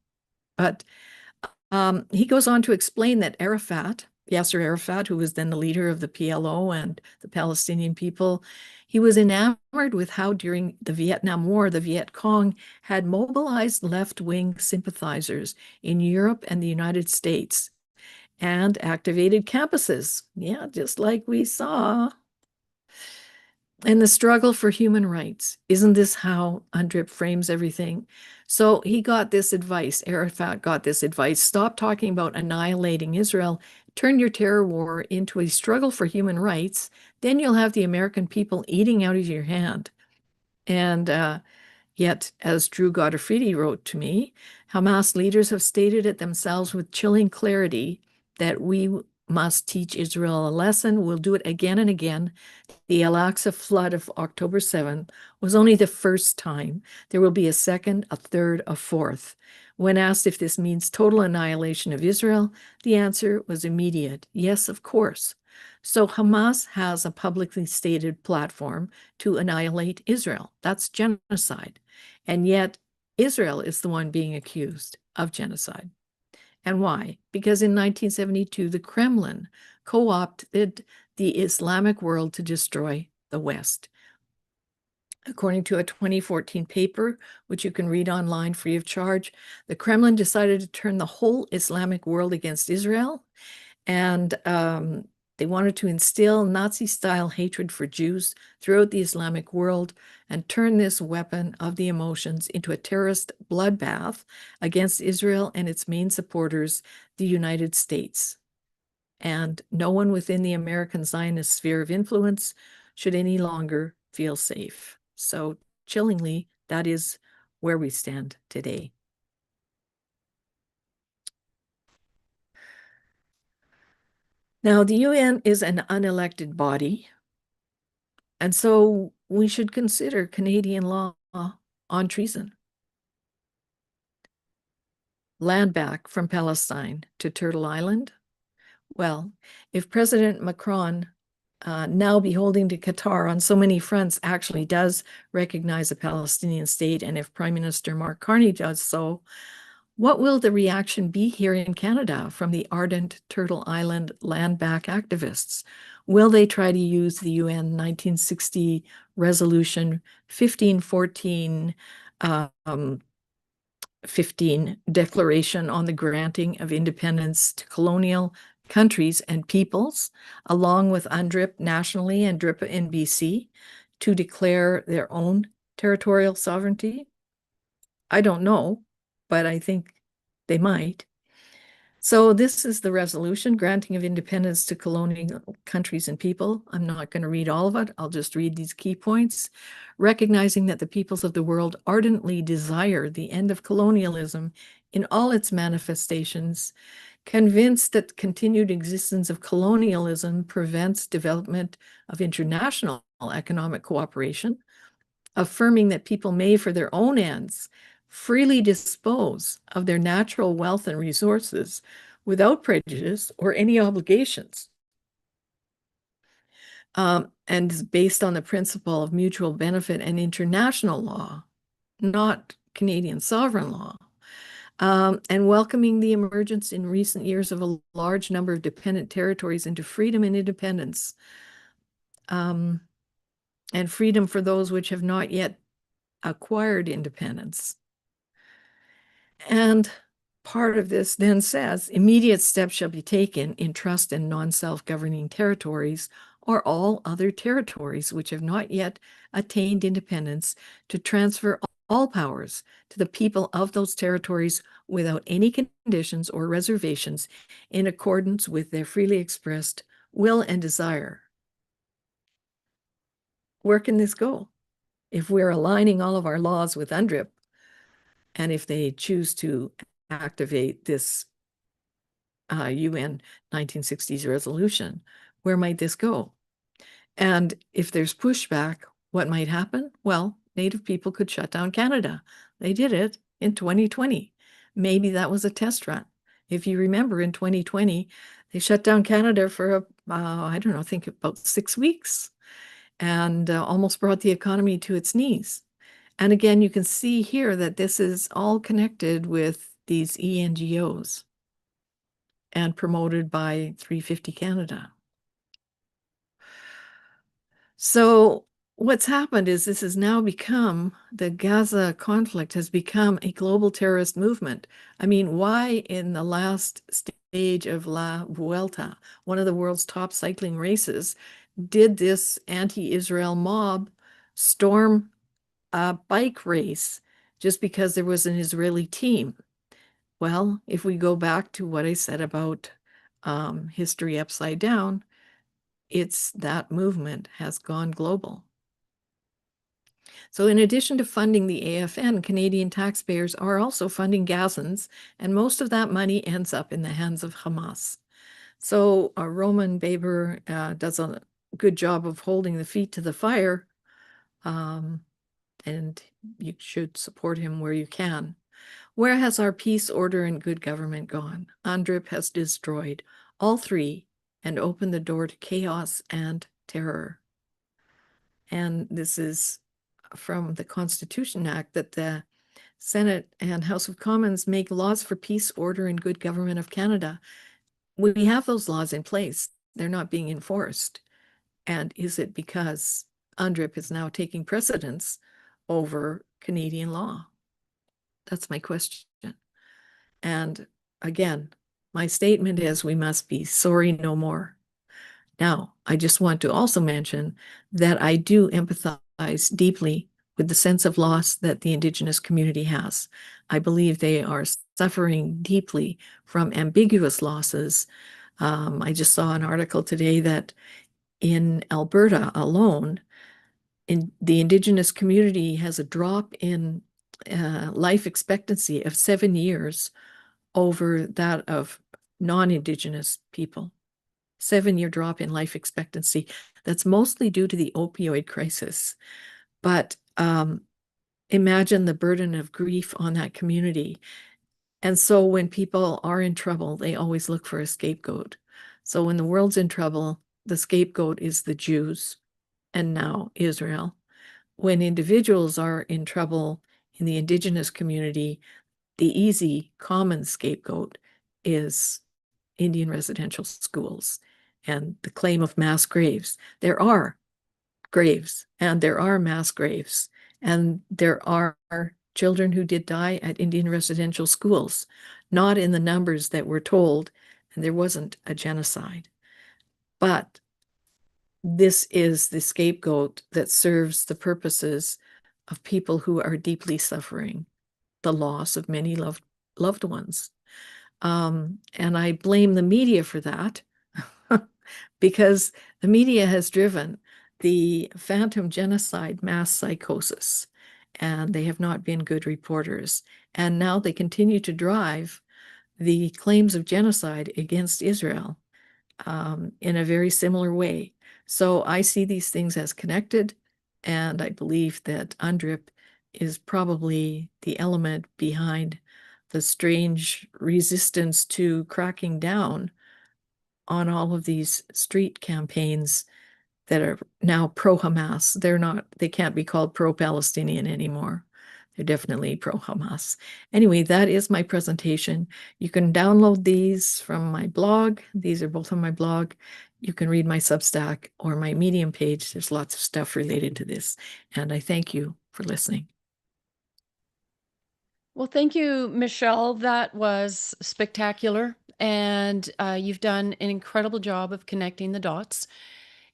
but he goes on to explain that Yasser Arafat, who was then the leader of the PLO and the Palestinian people, he was enamored with how during the Vietnam War, the Viet Cong had mobilized left-wing sympathizers in Europe and the United States. and activated campuses. Yeah, just like we saw. And the struggle for human rights. Isn't this how UNDRIP frames everything? So he got this advice, Arafat got this advice, stop talking about annihilating Israel, turn your terror war into a struggle for human rights, then you'll have the American people eating out of your hand. And yet, as Drew Gottfriedi wrote to me, Hamas leaders have stated it themselves with chilling clarity that we must teach Israel a lesson. We'll do it again and again. The Al-Aqsa flood of October 7th was only the first time. There will be a second, a third, a fourth. When asked if this means total annihilation of Israel, the answer was immediate. Yes, of course. So Hamas has a publicly stated platform to annihilate Israel. That's genocide. And yet Israel is the one being accused of genocide. And why? Because in 1972, the Kremlin co-opted the Islamic world to destroy the West. According to a 2014 paper, which you can read online free of charge, the Kremlin decided to turn the whole Islamic world against Israel. And they wanted to instill Nazi-style hatred for Jews throughout the Islamic world and turn this weapon of the emotions into a terrorist bloodbath against Israel and its main supporters, the United States. And no one within the American Zionist sphere of influence should any longer feel safe. So chillingly, that is where we stand today. Now, the UN is an unelected body, and so we should consider Canadian law on treason. Land back from Palestine to Turtle Island. Well, if President Macron, now beholding to Qatar on so many fronts, actually does recognize a Palestinian state, and if Prime Minister Mark Carney does so, what will the reaction be here in Canada from the ardent Turtle Island land back activists? Will they try to use the UN 1960 resolution 1514 15 declaration on the granting of independence to colonial countries and peoples, along with UNDRIP nationally and DRIPA in BC, to declare their own territorial sovereignty? I don't know, but I think they might. So this is the resolution, granting of independence to colonial countries and people. I'm not going to read all of it. I'll just read these key points. Recognizing that the peoples of the world ardently desire the end of colonialism in all its manifestations, convinced that continued existence of colonialism prevents development of international economic cooperation, affirming that people may, for their own ends, freely dispose of their natural wealth and resources without prejudice or any obligations, and is based on the principle of mutual benefit and international law, not Canadian sovereign law, and welcoming the emergence in recent years of a large number of dependent territories into freedom and independence, and freedom for those which have not yet acquired independence. And part of this then says, immediate steps shall be taken in trust and non-self-governing territories or all other territories which have not yet attained independence to transfer all powers to the people of those territories without any conditions or reservations in accordance with their freely expressed will and desire. Where can this go? If we're aligning all of our laws with UNDRIP, and if they choose to activate this UN 1960s resolution, where might this go? And if there's pushback, what might happen? Well, Native people could shut down Canada. They did it in 2020. Maybe that was a test run. If you remember, in 2020, they shut down Canada for, I don't know, I think about 6 weeks, and almost brought the economy to its knees. And again, you can see here that this is all connected with these ENGOs and promoted by 350 Canada. So what's happened is this has now become, the Gaza conflict has become a global terrorist movement. I mean, why in the last State stage of La Vuelta, one of the world's top cycling races, did this anti-Israel mob storm a bike race just because there was an Israeli team. Well, if we go back to what I said about history upside down, it's that movement has gone global. So in addition to funding the AFN, Canadian taxpayers are also funding Gazans, and most of that money ends up in the hands of Hamas. So Roman Baber does a good job of holding the feet to the fire, and you should support him where you can. Where has our peace, order, and good government gone? UNDRIP has destroyed all three and opened the door to chaos and terror. And this is from the Constitution Act, that the Senate and House of Commons make laws for peace, order, and good government of Canada. We have those laws in place. They're not being enforced. And is it because UNDRIP is now taking precedence over Canadian law? That's my question. And again, my statement is we must be sorry no more. Now, I just want to also mention that I do empathize deeply with the sense of loss that the Indigenous community has. I believe they are suffering deeply from ambiguous losses. I just saw an article today that in Alberta alone, the Indigenous community has a drop in life expectancy of 7 years over that of non-Indigenous people. 7-year drop in life expectancy. That's mostly due to the opioid crisis. But imagine the burden of grief on that community. And so when people are in trouble, they always look for a scapegoat. So when the world's in trouble, the scapegoat is the Jews and now Israel. When individuals are in trouble in the Indigenous community, the easy, common scapegoat is Indian residential schools and the claim of mass graves. There are graves and there are mass graves, and there are children who did die at Indian residential schools, not in the numbers that we're told, and there wasn't a genocide. But this is the scapegoat that serves the purposes of people who are deeply suffering the loss of many loved ones. And I blame the media for that because the media has driven the phantom genocide mass psychosis, and they have not been good reporters. And now they continue to drive the claims of genocide against Israel in a very similar way. So I see these things as connected, and I believe that UNDRIP is probably the element behind the strange resistance to cracking down on all of these street campaigns that are now pro-Hamas. They can't be called pro-Palestinian anymore. They're definitely pro-Hamas. Anyway, that is my presentation. You can download these from my blog. These are both on my blog. You can read my Substack or my Medium page. There's lots of stuff related to this. And I thank you for listening. Well, thank you, Michelle. That was spectacular. And you've done an incredible job of connecting the dots.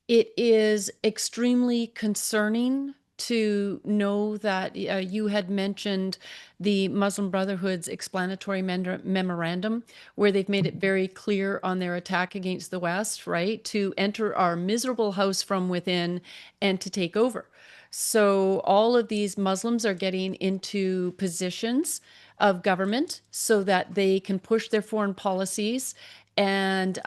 It is extremely concerning to know that you had mentioned the Muslim Brotherhood's explanatory memorandum, where they've made it very clear on their attack against the West, right, to enter our miserable house from within and to take over. So all of these Muslims are getting into positions of government so that they can push their foreign policies and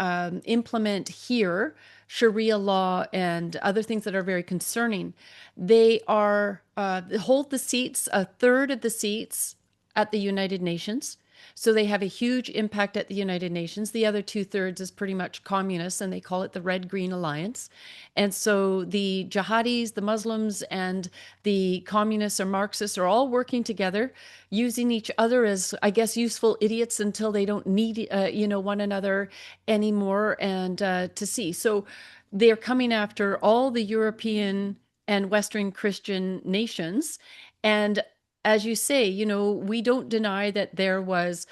implement here Sharia law and other things that are very concerning. They are hold the seats, a third of the seats at the United Nations. So they have a huge impact at the United Nations. The other 2/3 is pretty much communists, and they call it the Red-Green Alliance. And so the jihadis, the Muslims, and the communists or Marxists are all working together, using each other as, I guess, useful idiots until they don't need, one another anymore, and to see. So they're coming after all the European and Western Christian nations. And as you say, we don't deny that there was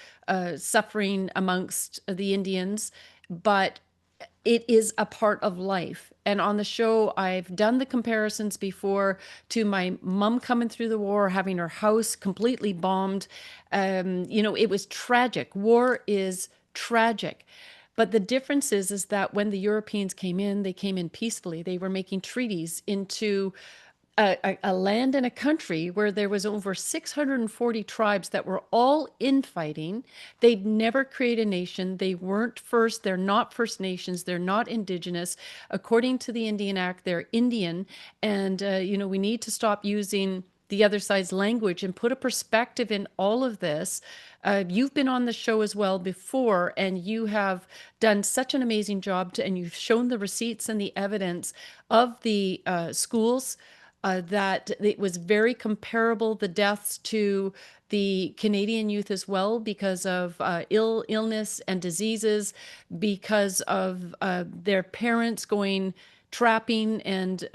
suffering amongst the Indians, but it is a part of life. And on the show, I've done the comparisons before to my mom coming through the war, having her house completely bombed. It was tragic. War is tragic. But the difference is that when the Europeans came in, they came in peacefully. They were making treaties into a land and a country where there was over 640 tribes that were all infighting. They'd never create a nation. They weren't first. They're not First Nations. They're not Indigenous. According to the Indian Act, they're Indian. And, we need to stop using the other side's language and put a perspective in all of this. You've been on the show as well before, and you have done such an amazing job and you've shown the receipts and the evidence of the schools that it was very comparable, the deaths, to the Canadian youth as well, because of illness and diseases, because of their parents going trapping, and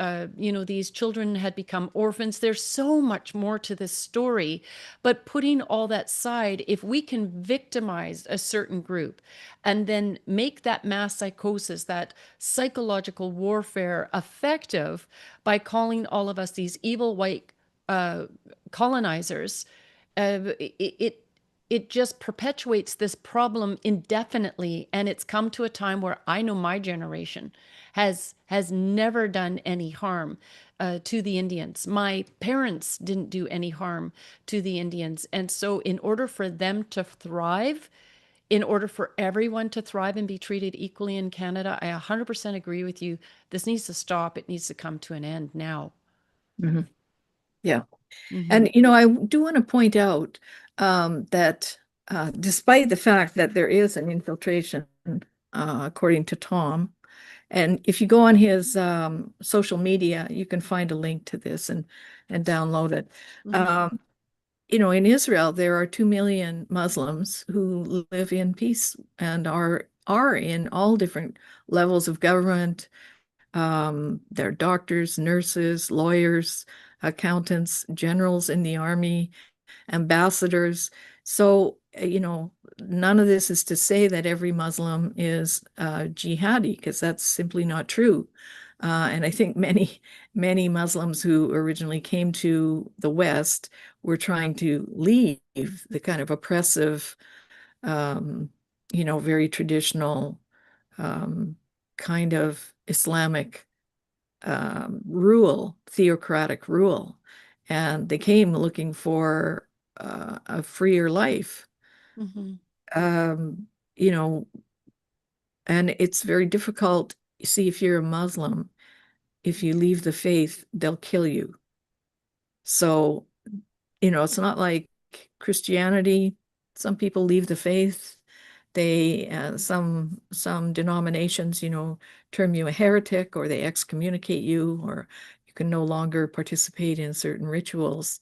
these children had become orphans. There's so much more to this story, but putting all that aside, if we can victimize a certain group and then make that mass psychosis, that psychological warfare, effective by calling all of us these evil white colonizers, it just perpetuates this problem indefinitely. And it's come to a time where I know my generation has never done any harm to the Indians. My parents didn't do any harm to the Indians. And so in order for them to thrive, in order for everyone to thrive and be treated equally in Canada, I 100% agree with you. This needs to stop. It needs to come to an end now. Mm-hmm. Yeah. Mm-hmm. And, I do want to point out that despite the fact that there is an infiltration, according to Tom, and if you go on his social media, you can find a link to this and download it. Mm-hmm. In Israel, there are 2 million Muslims who live in peace and are in all different levels of government. They're doctors, nurses, lawyers, accountants, generals in the army, ambassadors. So, none of this is to say that every Muslim is jihadi, because that's simply not true. And I think many, many Muslims who originally came to the West were trying to leave the kind of oppressive, very traditional kind of Islamic rule, theocratic rule. And they came looking for a freer life. Mm-hmm. And it's very difficult. You see, if you're a Muslim, if you leave the faith, they'll kill you. So, it's not like Christianity. Some people leave the faith. They, some denominations, term you a heretic, or they excommunicate you, or you can no longer participate in certain rituals,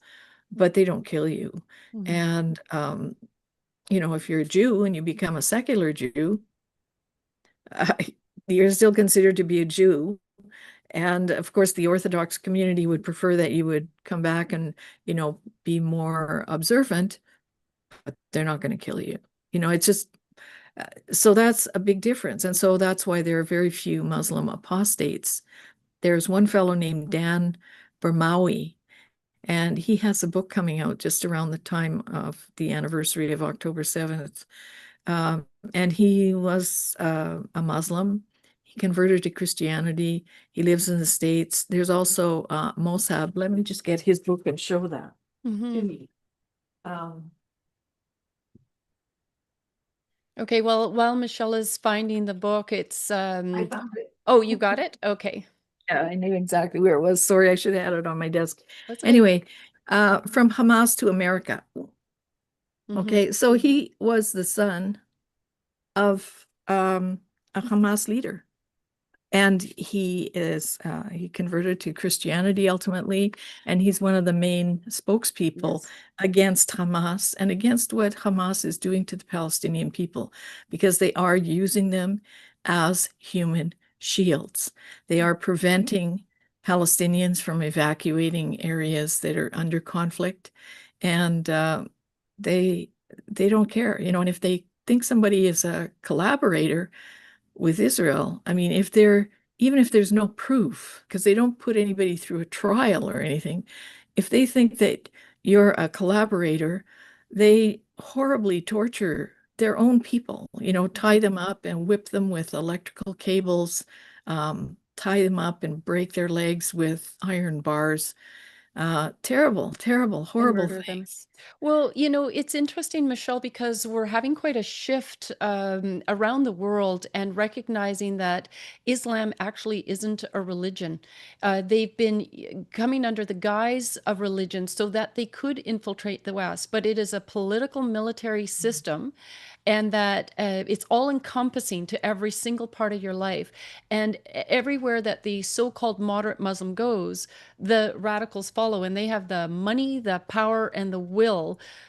but they don't kill you. Mm-hmm. And, if you're a Jew and you become a secular Jew, you're still considered to be a Jew. And of course, the Orthodox community would prefer that you would come back and, be more observant, but they're not going to kill you. It's just, so that's a big difference. And so that's why there are very few Muslim apostates. There's one fellow named Dan Bermawi, and he has a book coming out just around the time of the anniversary of October 7th. And he was a Muslim. He converted to Christianity. He lives in the States. There's also Mossab. Let me just get his book and show that to me. Okay, well, while Michelle is finding the book, it's I found it. Oh, you got it? Okay. Yeah, I knew exactly where it was. Sorry, I should have had it on my desk. That's okay. Anyway, From Hamas to America. Mm-hmm. Okay, so he was the son of a Hamas leader. And he converted to Christianity ultimately, and he's one of the main spokespeople against Hamas and against what Hamas is doing to the Palestinian people, because they are using them as human shields. They are preventing Palestinians from evacuating areas that are under conflict, and they they don't care, and if they think somebody is a collaborator with Israel, I mean, even if there's no proof, because they don't put anybody through a trial or anything, if they think that you're a collaborator, they horribly torture their own people, tie them up and whip them with electrical cables, tie them up and break their legs with iron bars. Terrible, terrible, And horrible murder them. things. Well, it's interesting, Michelle, because we're having quite a shift around the world and recognizing that Islam actually isn't a religion. They've been coming under the guise of religion so that they could infiltrate the West, but it is a political military system, and that it's all encompassing to every single part of your life. And everywhere that the so-called moderate Muslim goes, the radicals follow, and they have the money, the power, and the will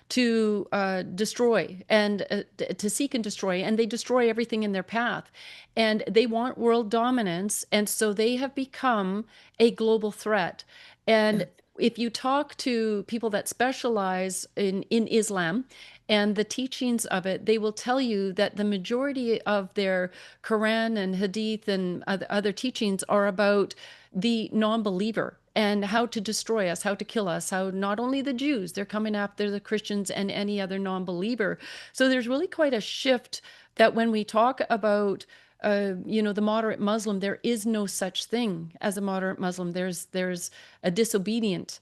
to destroy and to seek and destroy, and they destroy everything in their path. And they want world dominance, and so they have become a global threat. Yeah. And if you talk to people that specialize in Islam and the teachings of it, they will tell you that the majority of their Quran and Hadith and other teachings are about the non-believer and how to destroy us, how to kill us, how not only the Jews, they're coming after the Christians and any other non-believer. So there's really quite a shift that when we talk about the moderate Muslim, there is no such thing as a moderate Muslim. There's a disobedient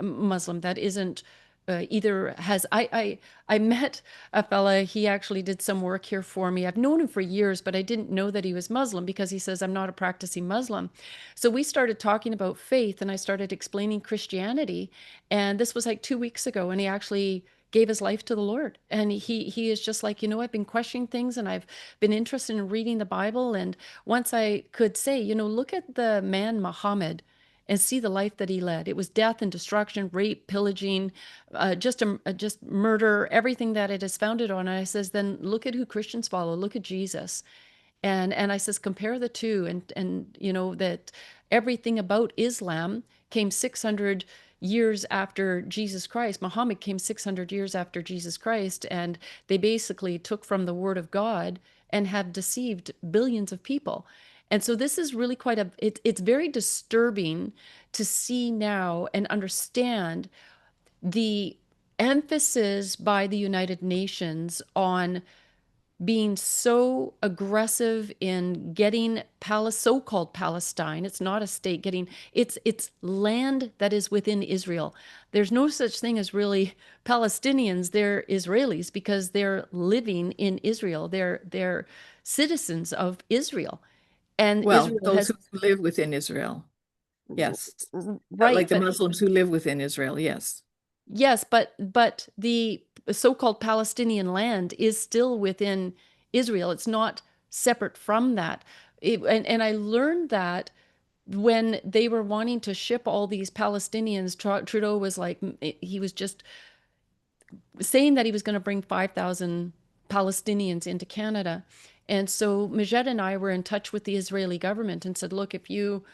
Muslim that isn't either has I met a fella. He actually did some work here for me. I've known him for years, but I didn't know that he was Muslim because he says I'm not a practicing Muslim. So we started talking about faith, and I started explaining Christianity, and this was like 2 weeks ago, and he actually gave his life to the Lord. And he is just like, I've been questioning things, and I've been interested in reading the Bible. And once I could say, look at the man Muhammad and see the life that he led. It was death and destruction, rape, pillaging, just murder, everything that it is founded on. And I says, then look at who Christians follow. Look at Jesus. And I says, compare the two, and that everything about Islam came 600 years after Jesus Christ. Muhammad came 600 years after Jesus Christ, and they basically took from the word of God and have deceived billions of people. And so this is really it's very disturbing to see now and understand the emphasis by the United Nations on being so aggressive in getting so-called Palestine. It's not a state. It's land that is within Israel. There's no such thing as really Palestinians. They're Israelis because they're living in Israel. They're citizens of Israel, and Well, Israel those has who live within Israel, yes. right, Like the but Muslims who live within Israel, yes. yes, but the so-called Palestinian land is still within Israel. It's not separate from that. And I learned that when they were wanting to ship all these Palestinians, Trudeau was like, he was just saying that he was going to bring 5,000 Palestinians into Canada. And so Majed and I were in touch with the Israeli government and said, look, if you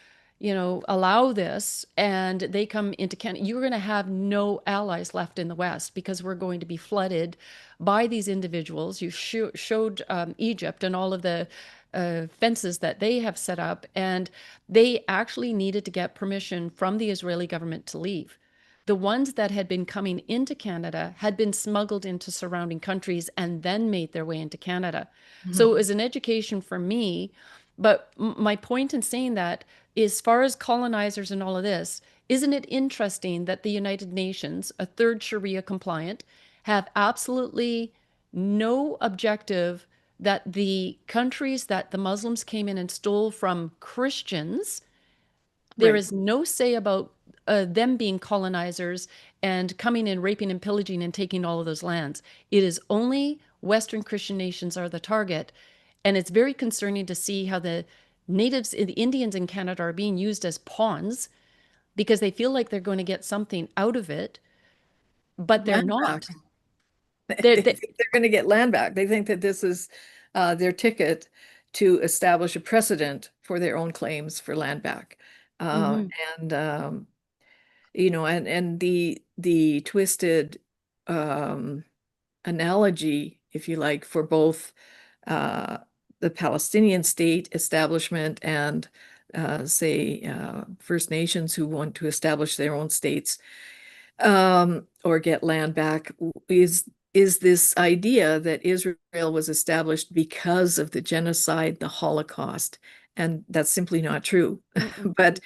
allow this and they come into Canada, you're going to have no allies left in the West because we're going to be flooded by these individuals. You showed Egypt and all of the fences that they have set up, and they actually needed to get permission from the Israeli government to leave. The ones that had been coming into Canada had been smuggled into surrounding countries and then made their way into Canada. So it Mhm. was an education for me. But my point in saying that, as far as colonizers and all of this, isn't it interesting that the United Nations, a third Sharia compliant, have absolutely no objective that the countries that the Muslims came in and stole from Christians, there Right. is no say about them being colonizers and coming in, raping and pillaging and taking all of those lands. It is only Western Christian nations are the target. And it's very concerning to see how the natives, the Indians in Canada are being used as pawns because they feel like they're going to get something out of it, but they're Land back. not. They They're, they, think they're going to get land back. They think that this is their ticket to establish a precedent for their own claims for land back. Uh, Mhm. and And the twisted analogy, if you like, for both uh, the Palestinian state establishment and say First Nations who want to establish their own states or get land back is this idea that Israel was established because of the genocide, the Holocaust, and that's simply not true. But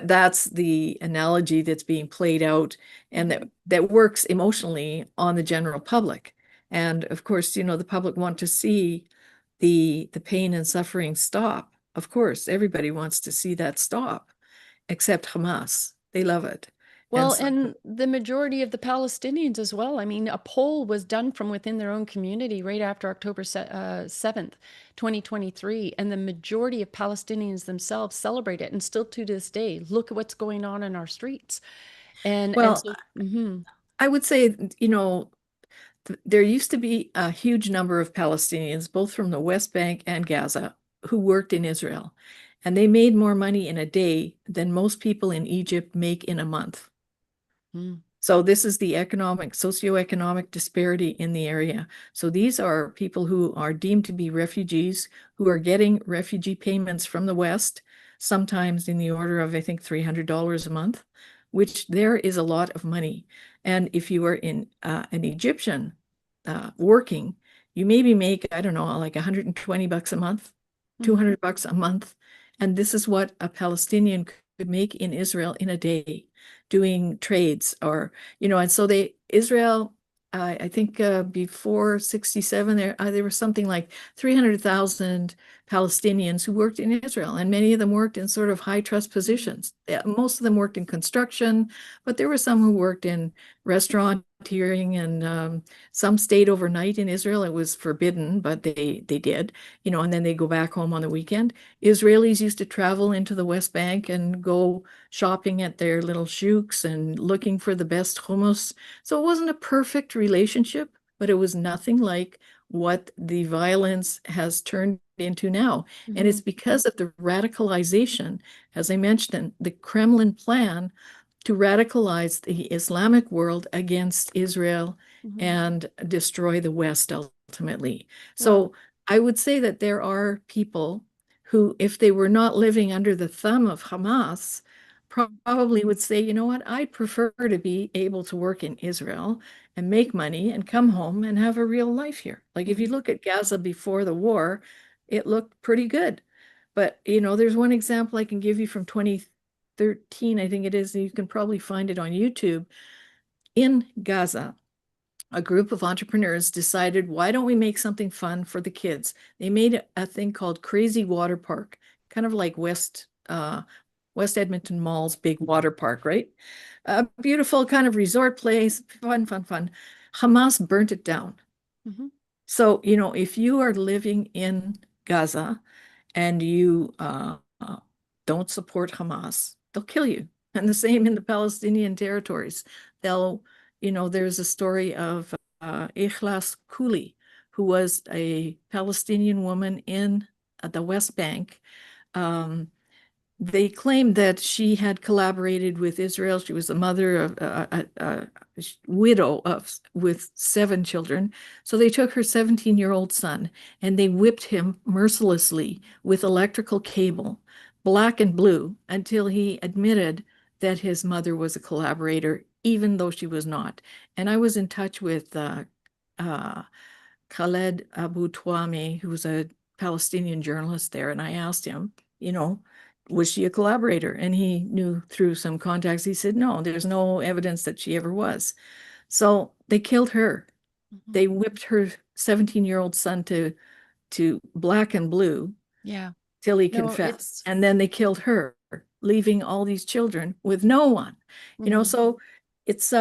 that's the analogy that's being played out and that works emotionally on the general public. And of course, the public want to see the pain and suffering stop. Of course, everybody wants to see that stop, except Hamas. They love it. And Well, so and the majority of the Palestinians as well. I mean, a poll was done from within their own community right after October 7th, 2023, and the majority of Palestinians themselves celebrate it. And still to this day, look at what's going on in our streets. And well, so, mhm, I would say, there used to be a huge number of Palestinians, both from the West Bank and Gaza, who worked in Israel. And they made more money in a day than most people in Egypt make in a month. mm, So this is the socioeconomic disparity in the area. So these are people who are deemed to be refugees, who are getting refugee payments from the West, sometimes in the order of, I think, $300 a month, which there is a lot of money. And if you are in an Egyptian working, you maybe make, I don't know, like $120 a month, mhm, $200 a month. And this is what a Palestinian could make in Israel in a day doing trades and so Israel, I think before 67, there were something like 300,000 Palestinians who worked in Israel, and many of them worked in sort of high trust positions. Most of them worked in construction, but there were some who worked in restauranteering, and some stayed overnight in Israel. It was forbidden, but they did, and then they go back home on the weekend. Israelis used to travel into the West Bank and go shopping at their little shooks and looking for the best hummus. So it wasn't a perfect relationship, but it was nothing like what the violence has turned into now. And it's mhm, because of the radicalization, as I mentioned, the Kremlin plan to radicalize the Islamic world against Israel mhm. and destroy the West ultimately. Wow. So I would say that there are people who, if they were not living under the thumb of Hamas, probably would say, you know what, I'd prefer to be able to work in Israel and make money and come home and have a real life here. Like if you Mhm, look at Gaza before the war, it looked pretty good. But, there's one example I can give you from 2013, I think it is. You can probably find it on YouTube. In Gaza, a group of entrepreneurs decided, why don't we make something fun for the kids? They made a thing called Crazy Water Park, kind of like West Edmonton Mall's big water park, right? A beautiful kind of resort place, fun, fun, fun. Hamas burnt it down. mhm, So, if you are living in Gaza and you don't support Hamas, they'll kill you. And the same in the Palestinian territories. They'll, there's a story of Ikhlas Kuli, who was a Palestinian woman in the West Bank. Um, they claimed that she had collaborated with Israel. She was the mother of a widow with 7 children. So they took her 17-year-old son and they whipped him mercilessly with electrical cable, black and blue, until he admitted that his mother was a collaborator, even though she was not. And I was in touch with uh, Khaled Abu Twame, who was a Palestinian journalist there, and I asked him, you know, was she a collaborator? And he knew through some contacts. He said, no, there's no evidence that she ever was. So they killed her. mhm. They whipped her 17-year-old son to black and blue Yeah. till he No, confessed. it's, And then they killed her, leaving all these children with no one. mhm, So it's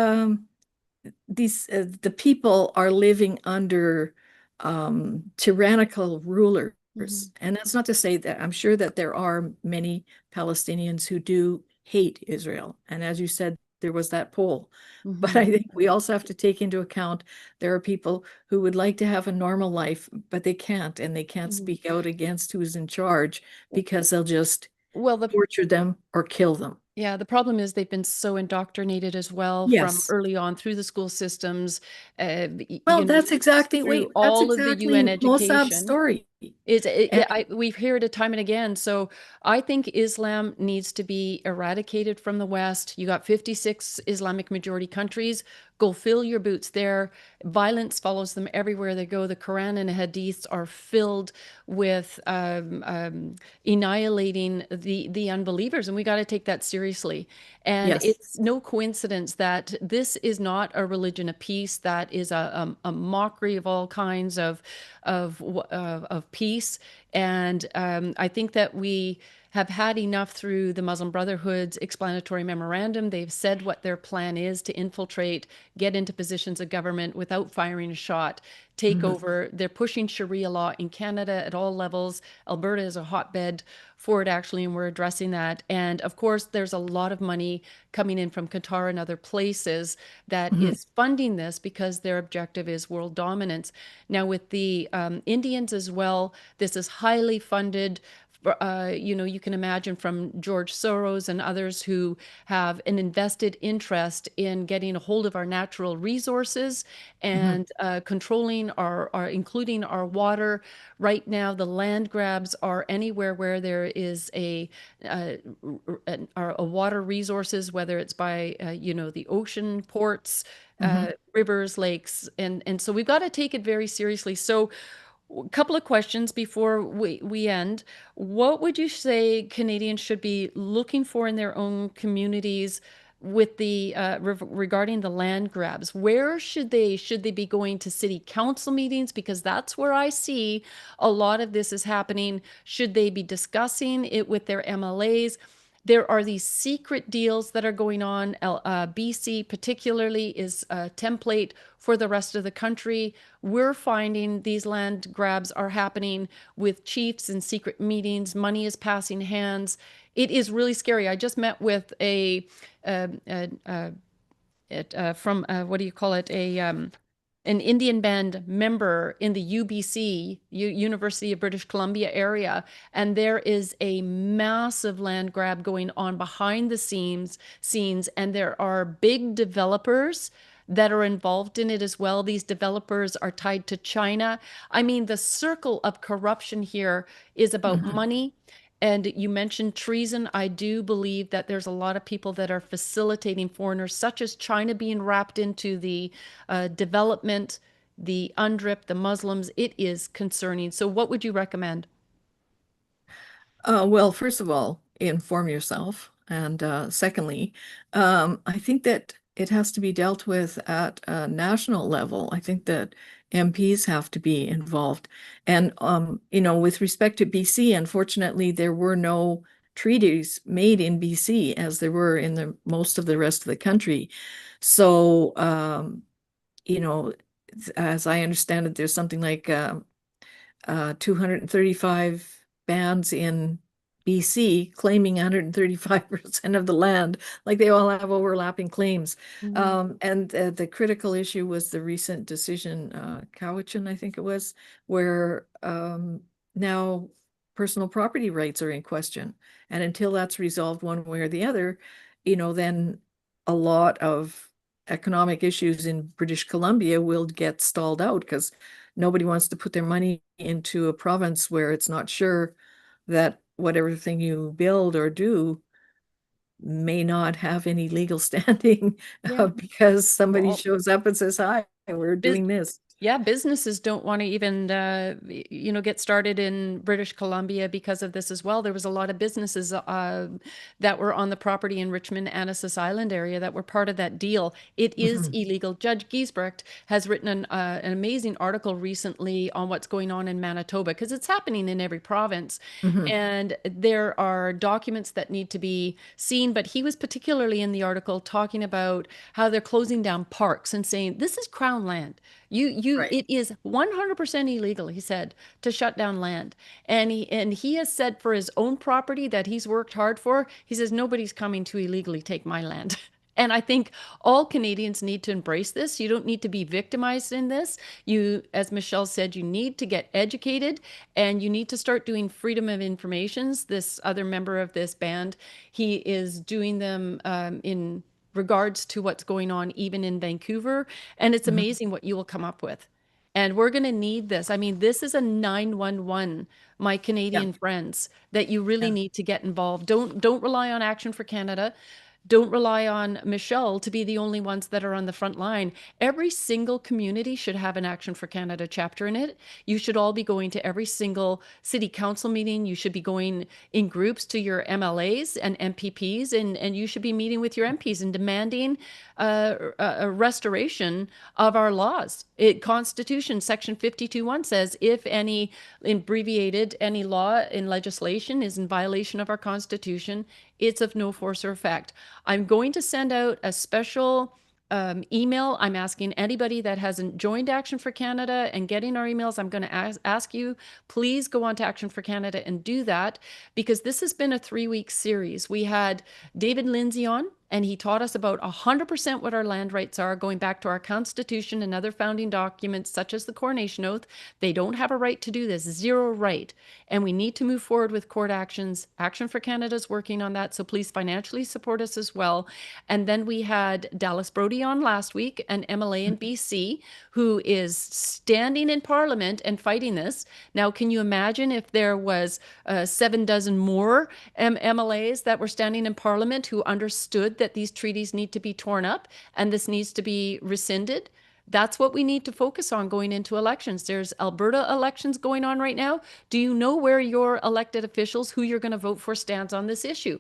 the people are living under tyrannical rulers. mhm, And that's not to say that I'm sure that there are many Palestinians who do hate Israel. And as you said, there was that poll. But mhm, I think we also have to take into account there are people who would like to have a normal life, but they can't, and they can't mhm. speak out against who's in charge because they'll just Well, torture them or kill them. Yeah, the problem is they've been so indoctrinated as well from Yes. early on through the school systems, Well, through that's all of the UN exactly Mossad's education. story. And We've heard it time and again. So I think Islam needs to be eradicated from the West. You got 56 Islamic majority countries. Go fill your boots there. Violence follows them everywhere they go. The Quran and Hadiths are filled with annihilating the unbelievers, and we got to take that seriously. And yes. it's no coincidence that this is not a religion of peace. That is a mockery of all kinds of peace. And I think that we have had enough through the Muslim Brotherhood's explanatory memorandum. They've said what their plan is to infiltrate, get into positions of government without firing a shot, take Mhm. over. They're pushing Sharia law in Canada at all levels. Alberta is a hotbed for it, actually, and we're addressing that. And of course, there's a lot of money coming in from Qatar and other places that Mhm. is funding this because their objective is world dominance. Now, with the Indians as well, this is highly funded. You can imagine from George Soros and others who have an invested interest in getting a hold of our natural resources Mhm. and controlling including our water. Right now, the land grabs are anywhere where there is uh, a water resources, whether it's by the ocean, ports, Mhm. rivers, lakes, and so we've got to take it very seriously. So a couple of questions before we end. What would you say Canadians should be looking for in their own communities with the regarding the land grabs? Where should they be going to city council meetings? Because that's where I see a lot of this is happening. Should they be discussing it with their MLAs? There are these secret deals that are going on. BC particularly is a template for the rest of the country. We're finding these land grabs are happening with chiefs in secret meetings. Money is passing hands. It is really scary. I just met with a, from what do you call it? An Indian band member in the UBC, University of British Columbia area, and there is a massive land grab going on behind the scenes, and there are big developers that are involved in it as well. These developers are tied to China. I mean, the circle of corruption here is about Mhm. money. And you mentioned treason. I do believe that there's a lot of people that are facilitating foreigners, such as China being wrapped into the development, the UNDRIP, the Muslims. It is concerning. So, what would you recommend? Well, first of all, inform yourself. And secondly, I think that it has to be dealt with at a national level. I think that MPs have to be involved. And, with respect to BC, unfortunately, there were no treaties made in BC as there were in the most of the rest of the country. So, you know, as I understand it, there's something like 235 bands in BC claiming 135% of the land, like they all have overlapping claims. Mhm. And the critical issue was the recent decision, Cowichan, I think it was, where now personal property rights are in question. And until that's resolved one way or the other, then a lot of economic issues in British Columbia will get stalled out because nobody wants to put their money into a province where it's not sure that whatever thing you build or do may not have any legal standing Yeah. because somebody Well, shows up and says, "Hi, we're bus- doing this." yeah, businesses don't want to even, get started in British Columbia because of this as well. There was a lot of businesses that were on the property in Richmond, Annacis Island area that were part of that deal. It is Mhm. illegal. Judge Giesbrecht has written an amazing article recently on what's going on in Manitoba because it's happening in every province. Mhm. And there are documents that need to be seen, but he was particularly in the article talking about how they're closing down parks and saying, this is Crown land. Right. It is 100% illegal, he said, to shut down land. And he has said for his own property that he's worked hard for, he says, nobody's coming to illegally take my land. And I think all Canadians need to embrace this. You don't need to be victimized in this. You, as Michelle said, you need to get educated and you need to start doing freedom of informations. This other member of this band, he is doing them in regards to what's going on even in Vancouver. And it's Mhm. amazing what you will come up with. And we're going to need this. I mean, this is a 911, my Yeah, Canadian friends, that you really yeah. need to get involved. Don't rely on Action for Canada. Don't rely on Michelle to be the only ones that are on the front line. Every single community should have an Action for Canada chapter in it. You should all be going to every single city council meeting. You should be going in groups to your MLAs and MPPs, and you should be meeting with your MPs and demanding a restoration of our laws. Constitution Section 52(1) says if any, abbreviated, any law in legislation is in violation of our Constitution, it's of no force or effect. I'm going to send out a special email. I'm asking anybody that hasn't joined Action for Canada and getting our emails, I'm going to ask you, please go on to Action for Canada and do that, because this has been a 3-week series. We had David Lindsay on, and he taught us about 100% what our land rights are, going back to our Constitution and other founding documents, such as the Coronation Oath. They don't have a right to do this, zero right. And we need to move forward with court actions. Action for Canada is working on that, so please financially support us as well. And then we had Dallas Brody on last week, an MLA in BC, who is standing in Parliament and fighting this. Now, can you imagine if there was 7 dozen more MLAs that were standing in Parliament who understood that these treaties need to be torn up and this needs to be rescinded? That's what we need to focus on going into elections. There's Alberta elections going on right now. Do you know where your elected officials, who you're going to vote for, stands on this issue?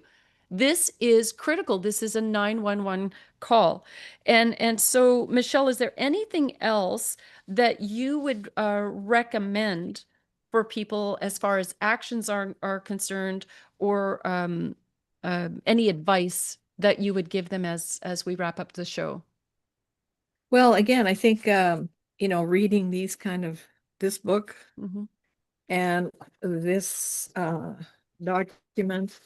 This is critical. This is a 911 call. And so, Michelle, is there anything else that you would recommend for people as far as actions are concerned, or any advice that you would give them as we wrap up the show? Well, again, I think reading this book Hmm. and this document,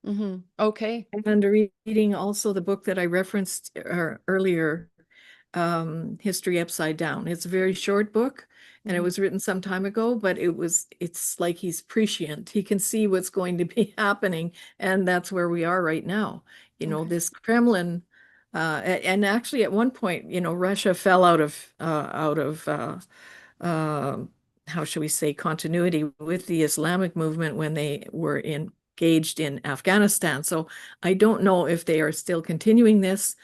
Hmm. Okay. and reading also the book that I referenced earlier, History Upside Down. It's a very short book, and it Hmm. was written some time ago, but it's like he's prescient. He can see what's going to be happening, and that's where we are right now. Okay. This Kremlin, and actually at one point, Russia fell out of how shall we say, continuity with the Islamic movement when they were engaged in Afghanistan. So I don't know if they are still continuing this,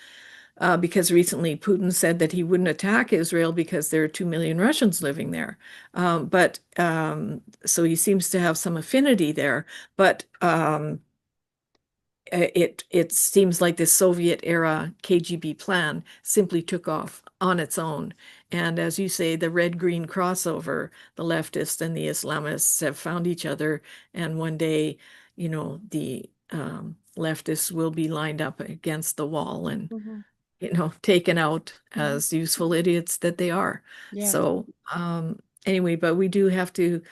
because recently Putin said that he wouldn't attack Israel because there are 2 million Russians living there. But so he seems to have some affinity there. But it seems like this Soviet era KGB plan simply took off on its own. And as you say, the red-green crossover, the leftists and the Islamists have found each other. And one day, the leftists will be lined up against the wall and Hmm. taken out Hmm. as useful idiots that they are. Yeah. So anyway, but we do have to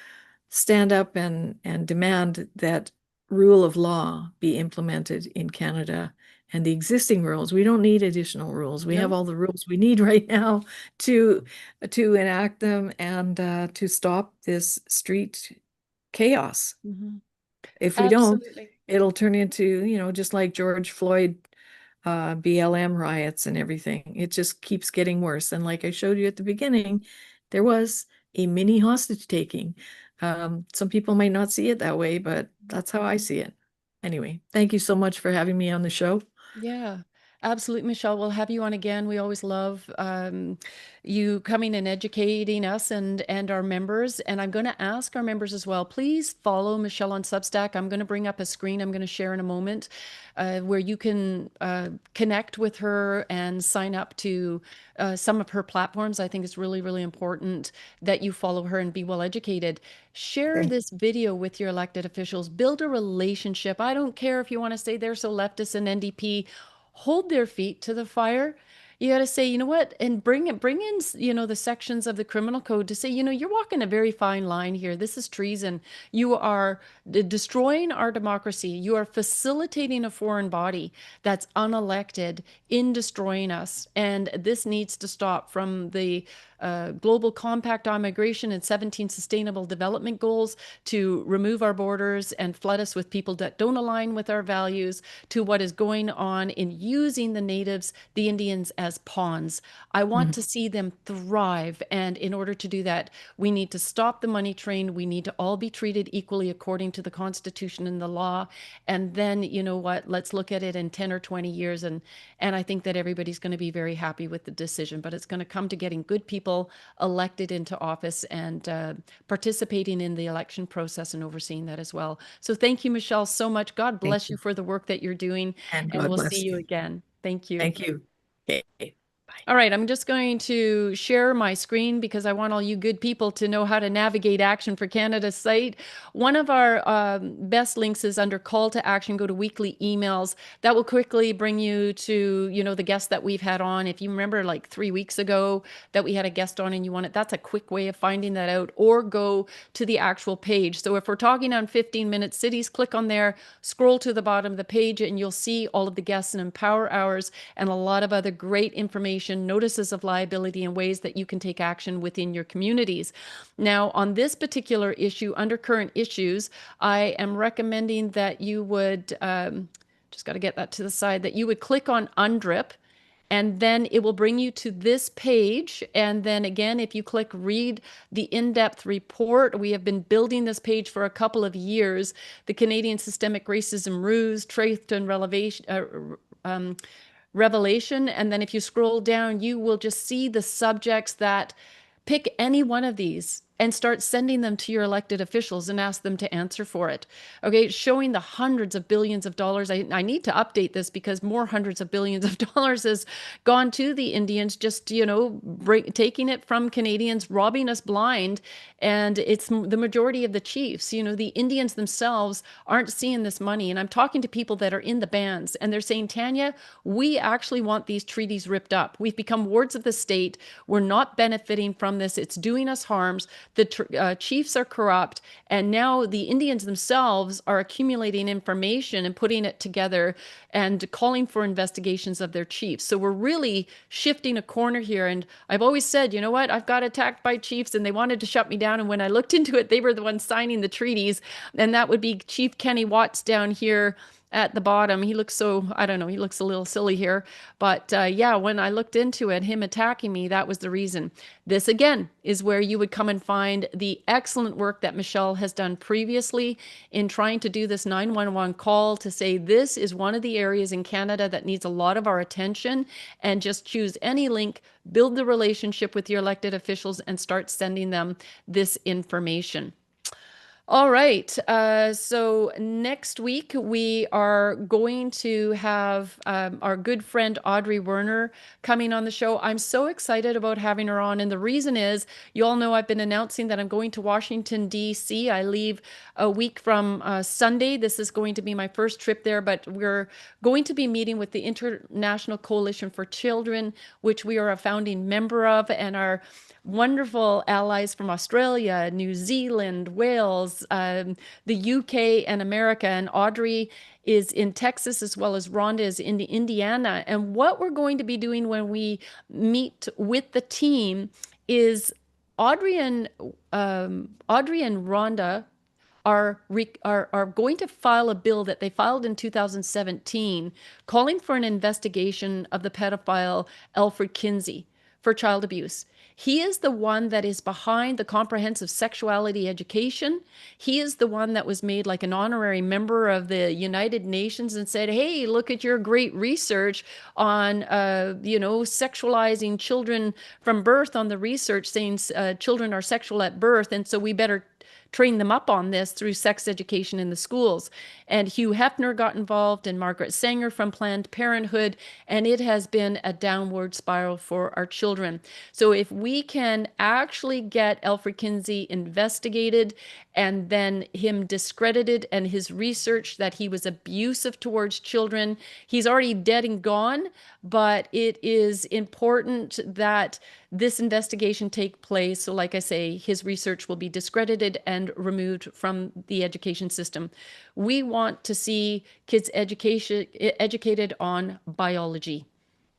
stand up and demand that rule of law be implemented in Canada, and the existing rules. We don't need additional rules. We have No. all the rules we need right now to enact them and to stop this street chaos. Hmm. If we don't, Absolutely. it'll turn into, just like George Floyd, BLM riots and everything. It just keeps getting worse. And like I showed you at the beginning, there was a mini hostage taking. Some people might not see it that way, but that's how I see it. Anyway, thank you so much for having me on the show. Yeah, absolutely, Michelle. We'll have you on again. We always love you coming and educating us and our members. And I'm going to ask our members as well, please follow Michelle on Substack. I'm going to bring up a screen I'm going to share in a moment, where you can connect with her and sign up to some of her platforms. I think it's really, really important that you follow her and be well educated. Share Okay. this video with your elected officials. Build a relationship. I don't care if you want to say they're so leftist and NDP. Hold their feet to the fire. you got to say, you know what, and bring in, the sections of the criminal code to say, you're walking a very fine line here. This is treason. You are destroying our democracy. You are facilitating a foreign body that's unelected in destroying us. And this needs to stop from the Global Compact on Migration and 17 Sustainable Development Goals to remove our borders and flood us with people that don't align with our values, to what is going on in using the natives, the Indians, as pawns. I want to see them thrive. And in order to do that, we need to stop the money train. We need to all be treated equally according to the Constitution and the law. And then, you know what, let's look at it in 10 or 20 years. And I think that everybody's going to be very happy with the decision, but it's going to come to getting good people elected into office and participating in the election process and overseeing that as well. So thank you, Michelle, so much. God bless you for the work that you're doing, And and God we'll bless see you you. again. Thank you. Thank you. Okay. Bye. All right, I'm just going to share my screen because I want all you good people to know how to navigate Action for Canada site. One of our best links is under call to action. Go to weekly emails. That will quickly bring you to, the guests that we've had on. If you remember like 3 weeks ago that we had a guest on and you want it, that's a quick way of finding that out, or go to the actual page. So if we're talking on 15-minute cities, click on there, scroll to the bottom of the page, and you'll see all of the guests and Empower Hours and a lot of other great information, notices of liability, and ways that you can take action within your communities. Now, on this particular issue, under current issues, I am recommending that you would, just got to get that to the side, that you would click on UNDRIP, and then it will bring you to this page. And then again, if you click read the in-depth report, we have been building this page for a couple of years. The Canadian Systemic Racism Ruse, Truth and Revelation. And then if you scroll down, you will just see the subjects that pick any one of these and start sending them to your elected officials and ask them to answer for it. Okay, showing the hundreds of billions of dollars. I need to update this because more hundreds of billions of dollars has gone to the Indians, just, taking it from Canadians, robbing us blind. And it's the majority of the chiefs. The Indians themselves aren't seeing this money. And I'm talking to people that are in the bands, and they're saying, Tanya, we actually want these treaties ripped up. We've become wards of the state. We're not benefiting from this. It's doing us harms. The chiefs are corrupt, and now the Indians themselves are accumulating information and putting it together and calling for investigations of their chiefs. So we're really shifting a corner here. And I've always said, you know what, I've got attacked by chiefs and they wanted to shut me down. And when I looked into it, they were the ones signing the treaties. And that would be Chief Kenny Watts down here at the bottom. He looks so, I don't know, he looks a little silly here. But yeah, when I looked into it, him attacking me, that was the reason. This, again, is where you would come and find the excellent work that Michelle has done previously in trying to do this 911 call to say this is one of the areas in Canada that needs a lot of our attention, and just choose any link, build the relationship with your elected officials, and start sending them this information. All right. So next week, we are going to have our good friend Audrey Werner coming on the show. I'm so excited about having her on. And the reason is, you all know I've been announcing that I'm going to Washington, D.C. I leave a week from Sunday. This is going to be my first trip there, but we're going to be meeting with the International Coalition for Children, which we are a founding member of, and our wonderful allies from Australia, New Zealand, Wales, the UK, and America. And Audrey is in Texas, as well as Rhonda is in Indiana. And what we're going to be doing when we meet with the team is Audrey and Rhonda are going to file a bill that they filed in 2017 calling for an investigation of the pedophile Alfred Kinsey for child abuse. He is the one that is behind the comprehensive sexuality education. He is the one that was made like an honorary member of the United Nations and said, hey, look at your great research on, sexualizing children from birth, on the research saying children are sexual at birth. And so we better train them up on this through sex education in the schools. And Hugh Hefner got involved, and Margaret Sanger from Planned Parenthood, and it has been a downward spiral for our children. So if we can actually get Alfred Kinsey investigated and then him discredited, and his research that he was abusive towards children, he's already dead and gone, but it is important that this investigation take place. So like I say, his research will be discredited and removed from the education system. We want to see kids educated on biology.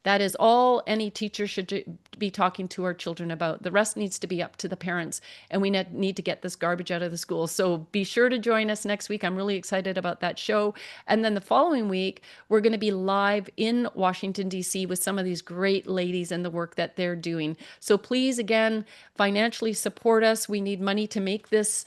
That is all any teacher should be talking to our children about. The rest needs to be up to the parents, and we need to get this garbage out of the schools. So be sure to join us next week. I'm really excited about that show. And then the following week, we're going to be live in Washington, D.C. with some of these great ladies and the work that they're doing. So please, again, financially support us. We need money to make this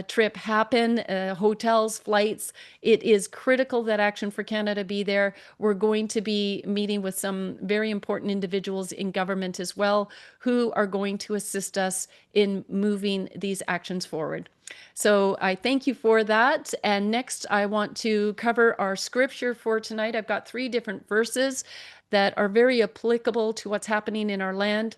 trip happen. Hotels, flights. It is critical that Action for Canada be there. We're going to be meeting with some very important individuals in government as well, who are going to assist us in moving these actions forward. So I thank you for that. And next, I want to cover our scripture for tonight. I've got 3 different verses that are very applicable to what's happening in our land.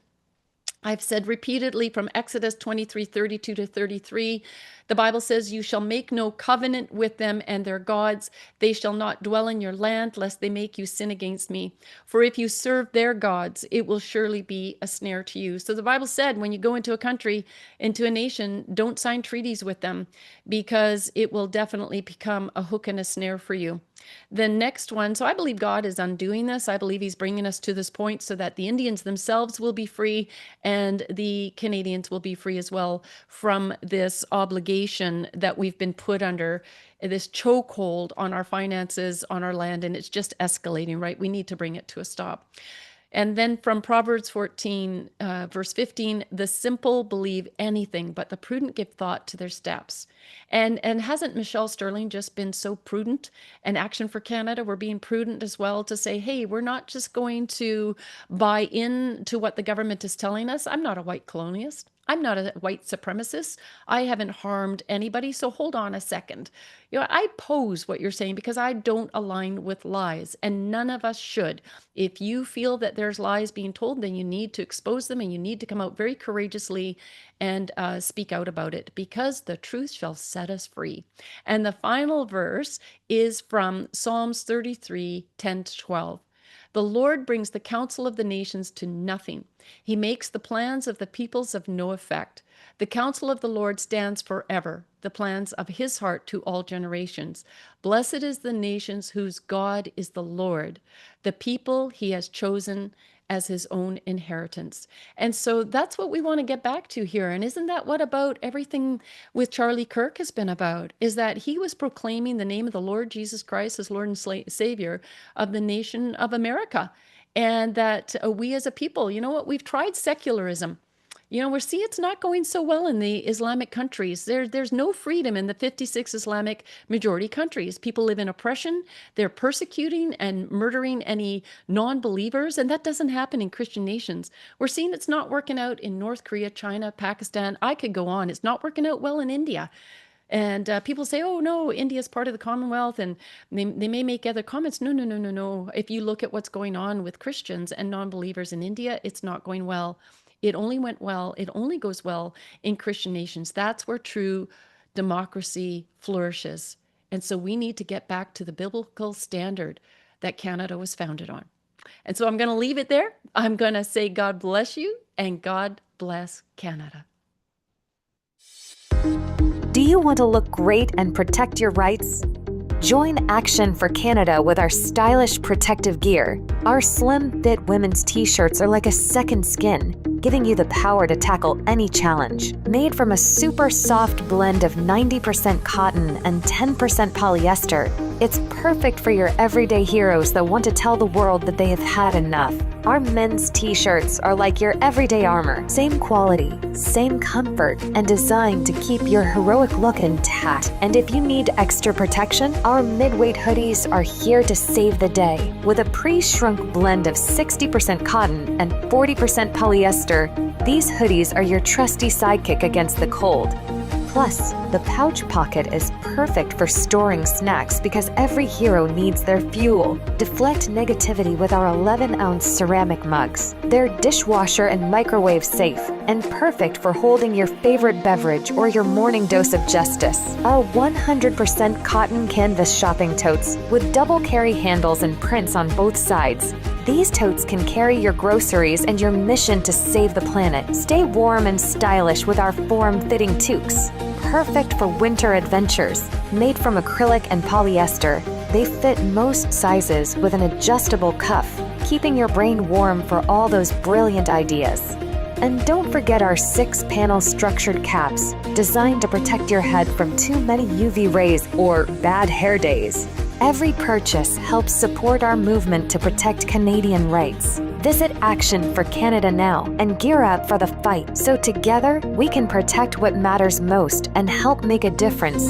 I've said repeatedly from Exodus 23:32 to 33, the Bible says, "You shall make no covenant with them and their gods. They shall not dwell in your land, lest they make you sin against me. For if you serve their gods, it will surely be a snare to you." So the Bible said, when you go into a country, into a nation, don't sign treaties with them, because it will definitely become a hook and a snare for you. The next one, so I believe God is undoing this. I believe he's bringing us to this point so that the Indians themselves will be free and the Canadians will be free as well from this obligation that we've been put under, this chokehold on our finances, on our land, and it's just escalating, right? We need to bring it to a stop. And then from Proverbs 14, verse 15, "The simple believe anything, but the prudent give thought to their steps." And hasn't Michelle Stirling just been so prudent? And Action for Canada, we're being prudent as well to say, hey, we're not just going to buy into what the government is telling us. I'm not a white colonialist. I'm not a white supremacist. I haven't harmed anybody. So hold on a second. I oppose what you're saying because I don't align with lies, and none of us should. If you feel that there's lies being told, then you need to expose them, and you need to come out very courageously and speak out about it, because the truth shall set us free. And the final verse is from Psalms 33:10 to 12. "The Lord brings the counsel of the nations to nothing. He makes the plans of the peoples of no effect. The counsel of the Lord stands forever, the plans of his heart to all generations. Blessed is the nations whose God is the Lord, the people he has chosen as his own inheritance." And so that's what we want to get back to here. And isn't that what about everything with Charlie Kirk has been about? Is that he was proclaiming the name of the Lord Jesus Christ as Lord and Savior of the nation of America. And that we as a people, you know what, we've tried secularism. It's not going so well in the Islamic countries. There's no freedom in the 56 Islamic majority countries. People live in oppression. They're persecuting and murdering any non-believers, and that doesn't happen in Christian nations. We're seeing it's not working out in North Korea, China, Pakistan. I could go on. It's not working out well in India. And people say, oh, no, India is part of the Commonwealth, and they may make other comments. No. If you look at what's going on with Christians and non-believers in India, it's not going well. It only went well. It only goes well in Christian nations. That's where true democracy flourishes. And so we need to get back to the biblical standard that Canada was founded on. And so I'm going to leave it there. I'm going to say God bless you and God bless Canada. Do you want to look great and protect your rights? Join Action for Canada with our stylish protective gear. Our slim fit women's t-shirts are like a second skin, giving you the power to tackle any challenge. Made from a super soft blend of 90% cotton and 10% polyester, it's perfect for your everyday heroes that want to tell the world that they have had enough. Our men's t-shirts are like your everyday armor. Same quality, same comfort, and designed to keep your heroic look intact. And if you need extra protection, our mid-weight hoodies are here to save the day. With a pre-shrunk blend of 60% cotton and 40% polyester, these hoodies are your trusty sidekick against the cold. Plus, the pouch pocket is perfect for storing snacks because every hero needs their fuel. Deflect negativity with our 11-ounce ceramic mugs. They're dishwasher and microwave safe and perfect for holding your favorite beverage or your morning dose of justice. Our 100% cotton canvas shopping totes with double carry handles and prints on both sides. These totes can carry your groceries and your mission to save the planet. Stay warm and stylish with our form-fitting toques. Perfect for winter adventures. Made from acrylic and polyester, they fit most sizes with an adjustable cuff, keeping your brain warm for all those brilliant ideas. And don't forget our 6-panel structured caps, designed to protect your head from too many UV rays or bad hair days. Every purchase helps support our movement to protect Canadian rights. Visit Action for Canada now and gear up for the fight so together we can protect what matters most and help make a difference.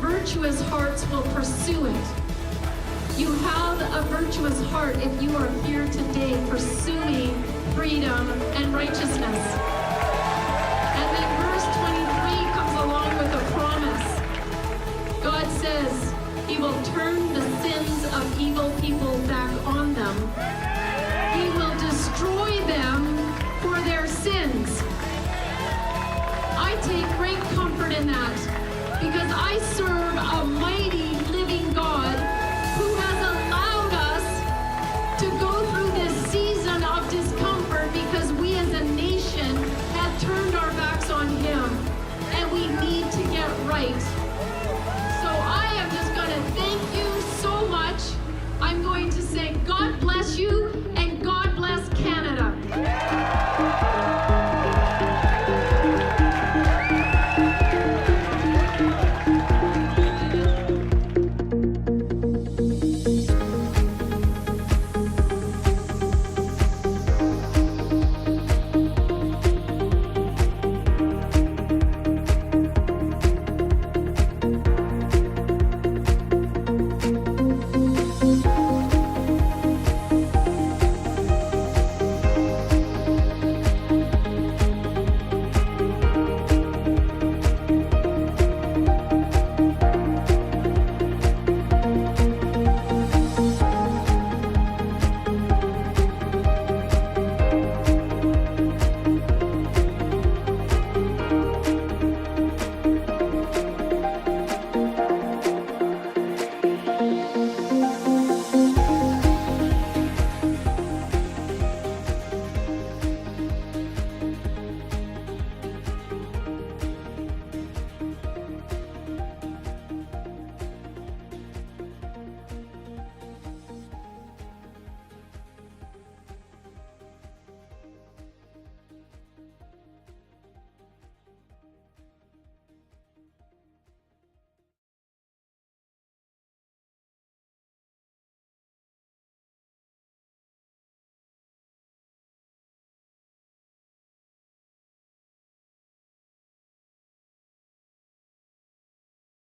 Virtuous hearts will pursue it. You have a virtuous heart if you are here today pursuing freedom and righteousness. And then verse 23 comes along with a promise. God says he will turn the sins of evil people back on them. He will destroy them for their sins. I take great comfort in that, because I serve a mighty